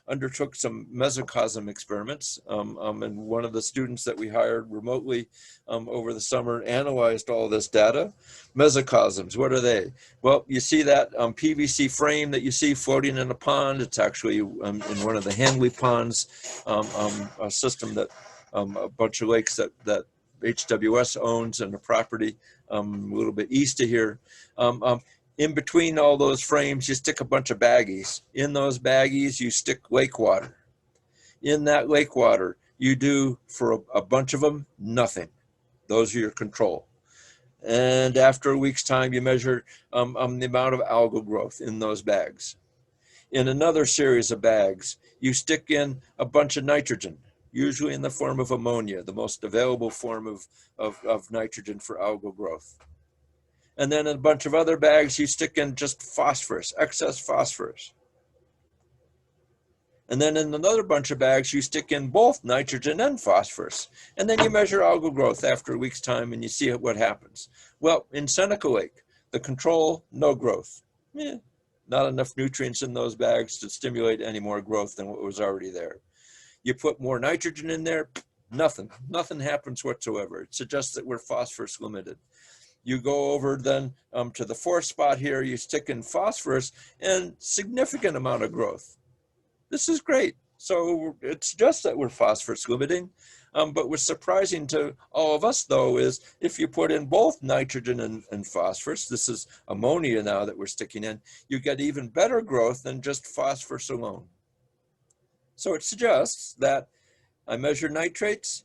undertook some mesocosm experiments, and one of the students that we hired remotely over the summer analyzed all this data. Mesocosms, what are they? Well, you see that PVC frame that you see floating in a pond. It's actually in one of the Hanley ponds, a system that a bunch of lakes that HWS owns and a property a little bit east of here. In between all those frames, you stick a bunch of baggies. In those baggies, you stick lake water. In that lake water, you do, for a bunch of them, nothing. Those are your control. And after a week's time, you measure the amount of algal growth in those bags. In another series of bags, you stick in a bunch of nitrogen, usually in the form of ammonia, the most available form of nitrogen for algal growth. And then in a bunch of other bags, you stick in just phosphorus, excess phosphorus. And then in another bunch of bags, you stick in both nitrogen and phosphorus. And then you measure algal growth after a week's time and you see what happens. Well, in Seneca Lake, the control, no growth. Not enough nutrients in those bags to stimulate any more growth than what was already there. You put more nitrogen in there, nothing happens whatsoever. It suggests that we're phosphorus limited. You go over then to the fourth spot here, you stick in phosphorus and significant amount of growth. This is great. So it suggests that we're phosphorus limiting. But what's surprising to all of us though is if you put in both nitrogen and phosphorus, this is ammonia now that we're sticking in, you get even better growth than just phosphorus alone. So it suggests that I measure nitrates,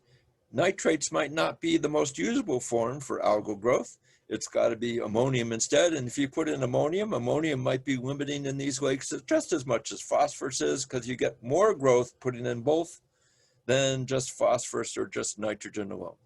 Nitrates might not be the most usable form for algal growth. It's got to be ammonium instead. And if you put in ammonium, ammonium might be limiting in these lakes just as much as phosphorus is, because you get more growth putting in both than just phosphorus or just nitrogen alone.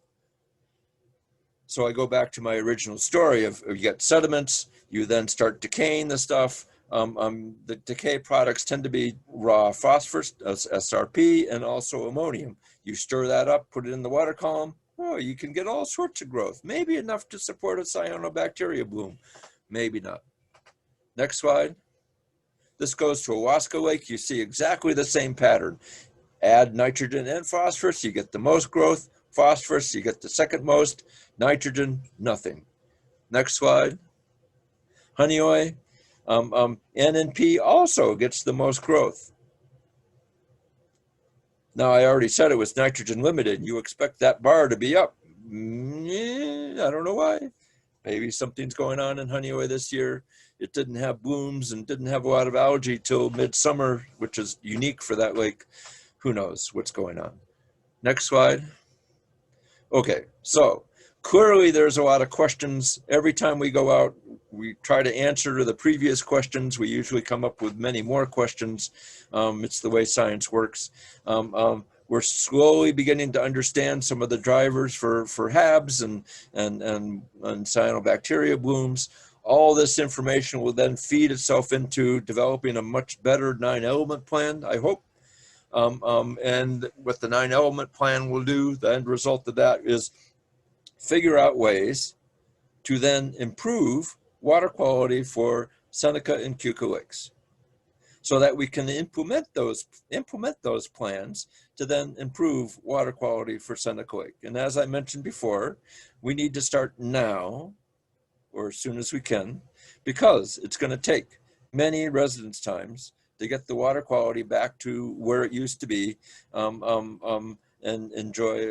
So I go back to my original story of you get sediments, you then start decaying the stuff. The decay products tend to be raw phosphorus, SRP, and also ammonium. You stir that up, put it in the water column, oh, you can get all sorts of growth. Maybe enough to support a cyanobacteria bloom, maybe not. Next slide. This goes to a Wasco Lake. You see exactly the same pattern. Add nitrogen and phosphorus, you get the most growth. Phosphorus, you get the second most. Nitrogen, nothing. Next slide. Honeoye, NNP also gets the most growth. Now, I already said it was nitrogen limited. You expect that bar to be up. I don't know why. Maybe something's going on in Honeoye this year. It didn't have blooms and didn't have a lot of algae till midsummer, which is unique for that lake. Who knows what's going on? Next slide. Okay, so clearly there's a lot of questions. Every time we go out, we try to answer to the previous questions. We usually come up with many more questions. It's the way science works. We're slowly beginning to understand some of the drivers for HABs and cyanobacteria blooms. All this information will then feed itself into developing a much better 9-element plan, I hope. And what the 9-element plan will do, the end result of that is figure out ways to then improve water quality for Seneca and Keuka lakes, so that we can implement those plans to then improve water quality for Seneca Lake. And as I mentioned before, we need to start now, or as soon as we can, because it's going to take many residence times to get the water quality back to where it used to be, and enjoy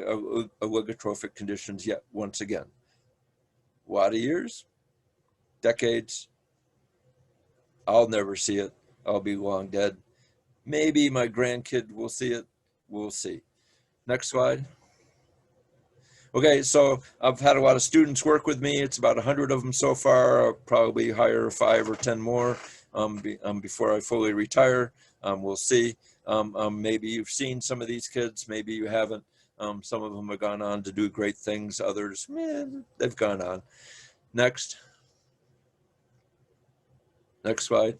oligotrophic conditions yet once again. A lot of years, decades. I'll never see it. I'll be long dead. Maybe my grandkid will see it. We'll see. Next slide. Okay, so I've had a lot of students work with me. It's about 100 of them so far. I'll probably hire 5 or 10 more before I fully retire. We'll see. Maybe you've seen some of these kids. Maybe you haven't. Some of them have gone on to do great things. Others, they've gone on. Next. Next slide.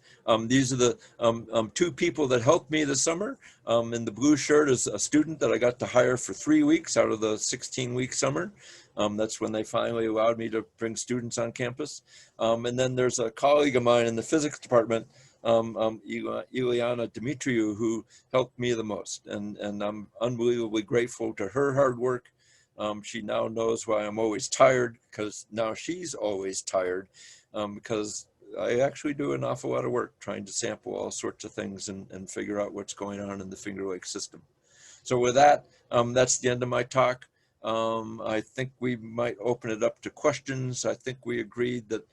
These are the 2 people that helped me this summer. In the blue shirt is a student that I got to hire for 3 weeks out of the 16-week summer. That's when they finally allowed me to bring students on campus. And then there's a colleague of mine in the physics department, Ileana Dimitriou, who helped me the most. And I'm unbelievably grateful to her hard work. She now knows why I'm always tired, because now she's always tired, because I actually do an awful lot of work trying to sample all sorts of things and figure out what's going on in the Finger Lake system. So with that, that's the end of my talk. I think we might open it up to questions. I think we agreed that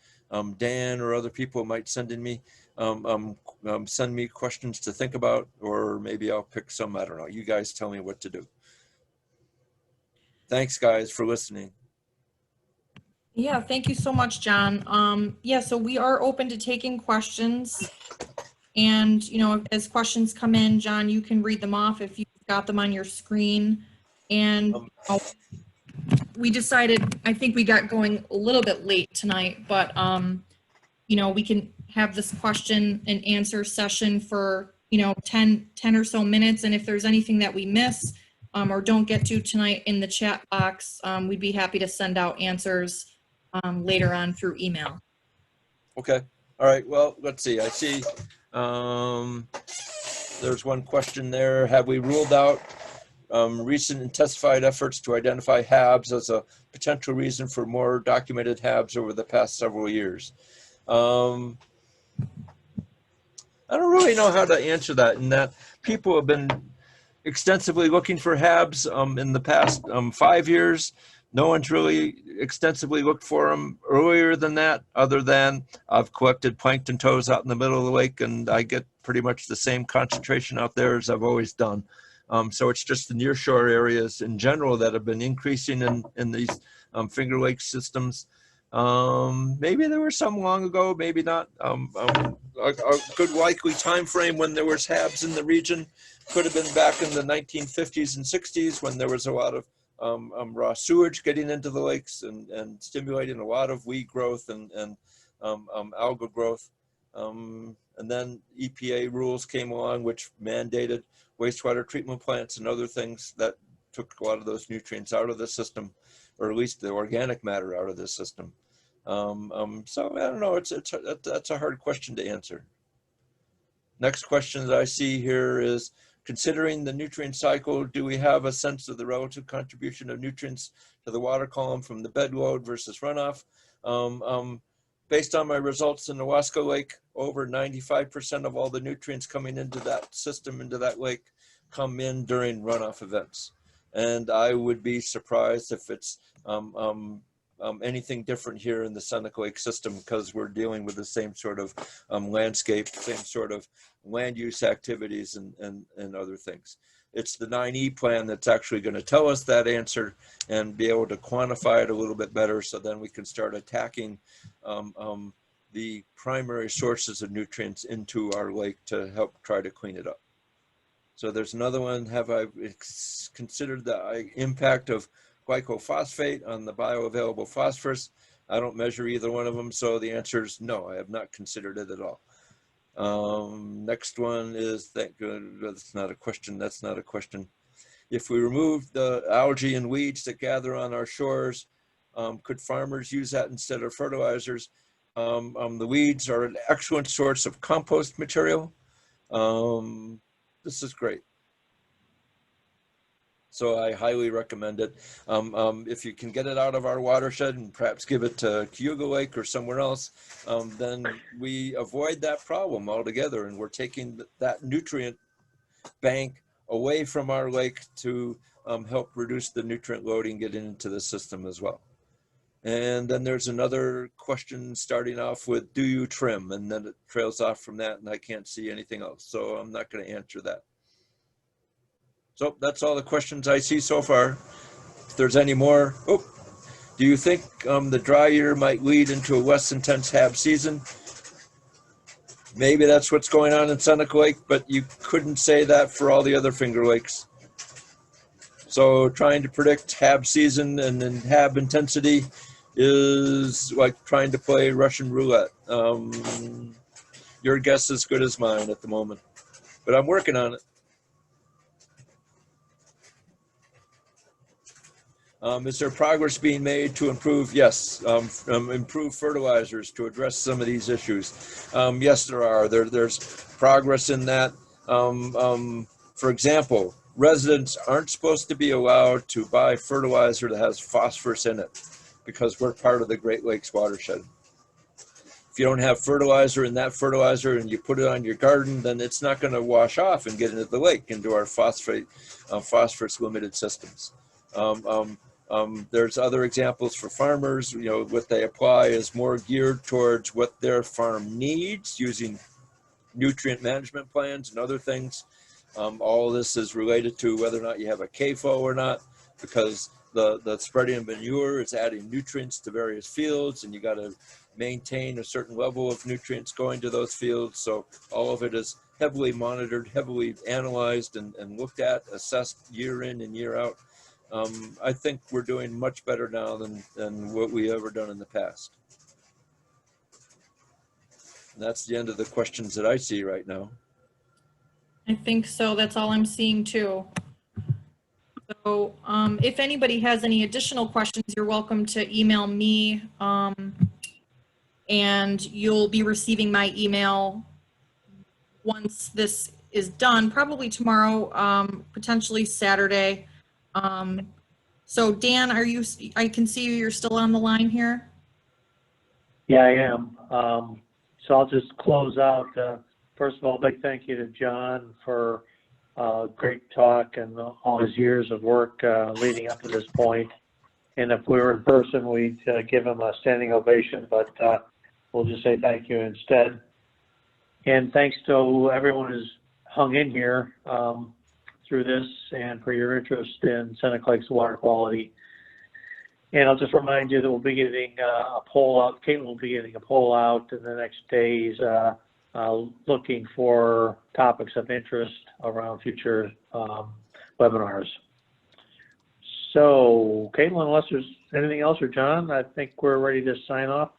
Dan or other people might send me questions to think about, or maybe I'll pick some. I don't know. You guys tell me what to do. Thanks, guys, for listening. Yeah, thank you so much, John. Yeah, so we are open to taking questions. And, you know, as questions come in, John, you can read them off if you've got them on your screen. And we decided, I think we got going a little bit late tonight, but, you know, we can have this question and answer session for, you know, 10 or so minutes. And if there's anything that we miss or don't get to tonight in the chat box, we'd be happy to send out answers later on through email. Okay. All right. Well, let's see. I see there's one question there. Have we ruled out recent intensified efforts to identify HABs as a potential reason for more documented HABs over the past several years? I don't really know how to answer that, in that people have been extensively looking for HABs in the past 5 years. No one's really extensively looked for them earlier than that, other than I've collected plankton toes out in the middle of the lake, and I get pretty much the same concentration out there as I've always done. So it's just the nearshore areas in general that have been increasing in these Finger Lake systems. Maybe there were some long ago, maybe not. A good likely time frame when there was HABs in the region could have been back in the 1950s and 60s, when there was a lot of raw sewage getting into the lakes and stimulating a lot of weed growth and algal growth. And then EPA rules came along, which mandated wastewater treatment plants and other things that took a lot of those nutrients out of the system, or at least the organic matter out of the system. So I don't know, that's a hard question to answer. Next question that I see here is, considering the nutrient cycle, do we have a sense of the relative contribution of nutrients to the water column from the bed load versus runoff? Based on my results in the Wasco Lake, over 95% of all the nutrients coming into that system, into that lake, come in during runoff events. And I would be surprised if it's anything different here in the Seneca Lake system, because we're dealing with the same sort of landscape, same sort of land use activities and other things. It's the 9E plan that's actually going to tell us that answer and be able to quantify it a little bit better, so then we can start attacking the primary sources of nutrients into our lake to help try to clean it up. So there's another one. Have I considered the impact of glycophosphate on the bioavailable phosphorus? I don't measure either one of them, so the answer is no, I have not considered it at all. Next one is, that's not a question, that's not a question. If we remove the algae and weeds that gather on our shores, could farmers use that instead of fertilizers? The weeds are an excellent source of compost material. This is great. So I highly recommend it. If you can get it out of our watershed and perhaps give it to Keuka Lake or somewhere else, then we avoid that problem altogether, and we're taking that nutrient bank away from our lake to help reduce the nutrient loading getting into the system as well. And then there's another question starting off with, do you trim? And then it trails off from that, and I can't see anything else, so I'm not going to answer that. So that's all the questions I see so far. If there's any more, do you think the dry year might lead into a less intense HAB season? Maybe that's what's going on in Seneca Lake, but you couldn't say that for all the other Finger Lakes. So trying to predict HAB season and then HAB intensity is like trying to play Russian roulette. Your guess is as good as mine at the moment, but I'm working on it. Is there progress being made to improve? Yes, improve fertilizers to address some of these issues. Yes, there are. There's progress in that. For example, residents aren't supposed to be allowed to buy fertilizer that has phosphorus in it, because we're part of the Great Lakes watershed. If you don't have fertilizer in that fertilizer and you put it on your garden, then it's not going to wash off and get into the lake, into our phosphorus limited systems. There's other examples for farmers. You know, what they apply is more geared towards what their farm needs, using nutrient management plans and other things. All of this is related to whether or not you have a CAFO or not, because the spreading of manure is adding nutrients to various fields, and you got to maintain a certain level of nutrients going to those fields. So all of it is heavily monitored, heavily analyzed, and looked at, assessed year in and year out. I think we're doing much better now than what we ever done in the past. And that's the end of the questions that I see right now. I think so. That's all I'm seeing too. So if anybody has any additional questions, you're welcome to email me, and you'll be receiving my email once this is done, probably tomorrow, potentially Saturday. So Dan, I can see you're still on the line here. Yeah, I am. So I'll just close out. First of all, big thank you to John for great talk and all his years of work leading up to this point. And if we were in person, we'd give him a standing ovation, but we'll just say thank you instead. And thanks to everyone who's hung in here. through this and for your interest in Seneca Lake's water quality. And I'll just remind you that we'll be getting a poll out. Caitlin will be getting a poll out in the next days looking for topics of interest around future webinars. So, Caitlin, unless there's anything else, or John, I think we're ready to sign off.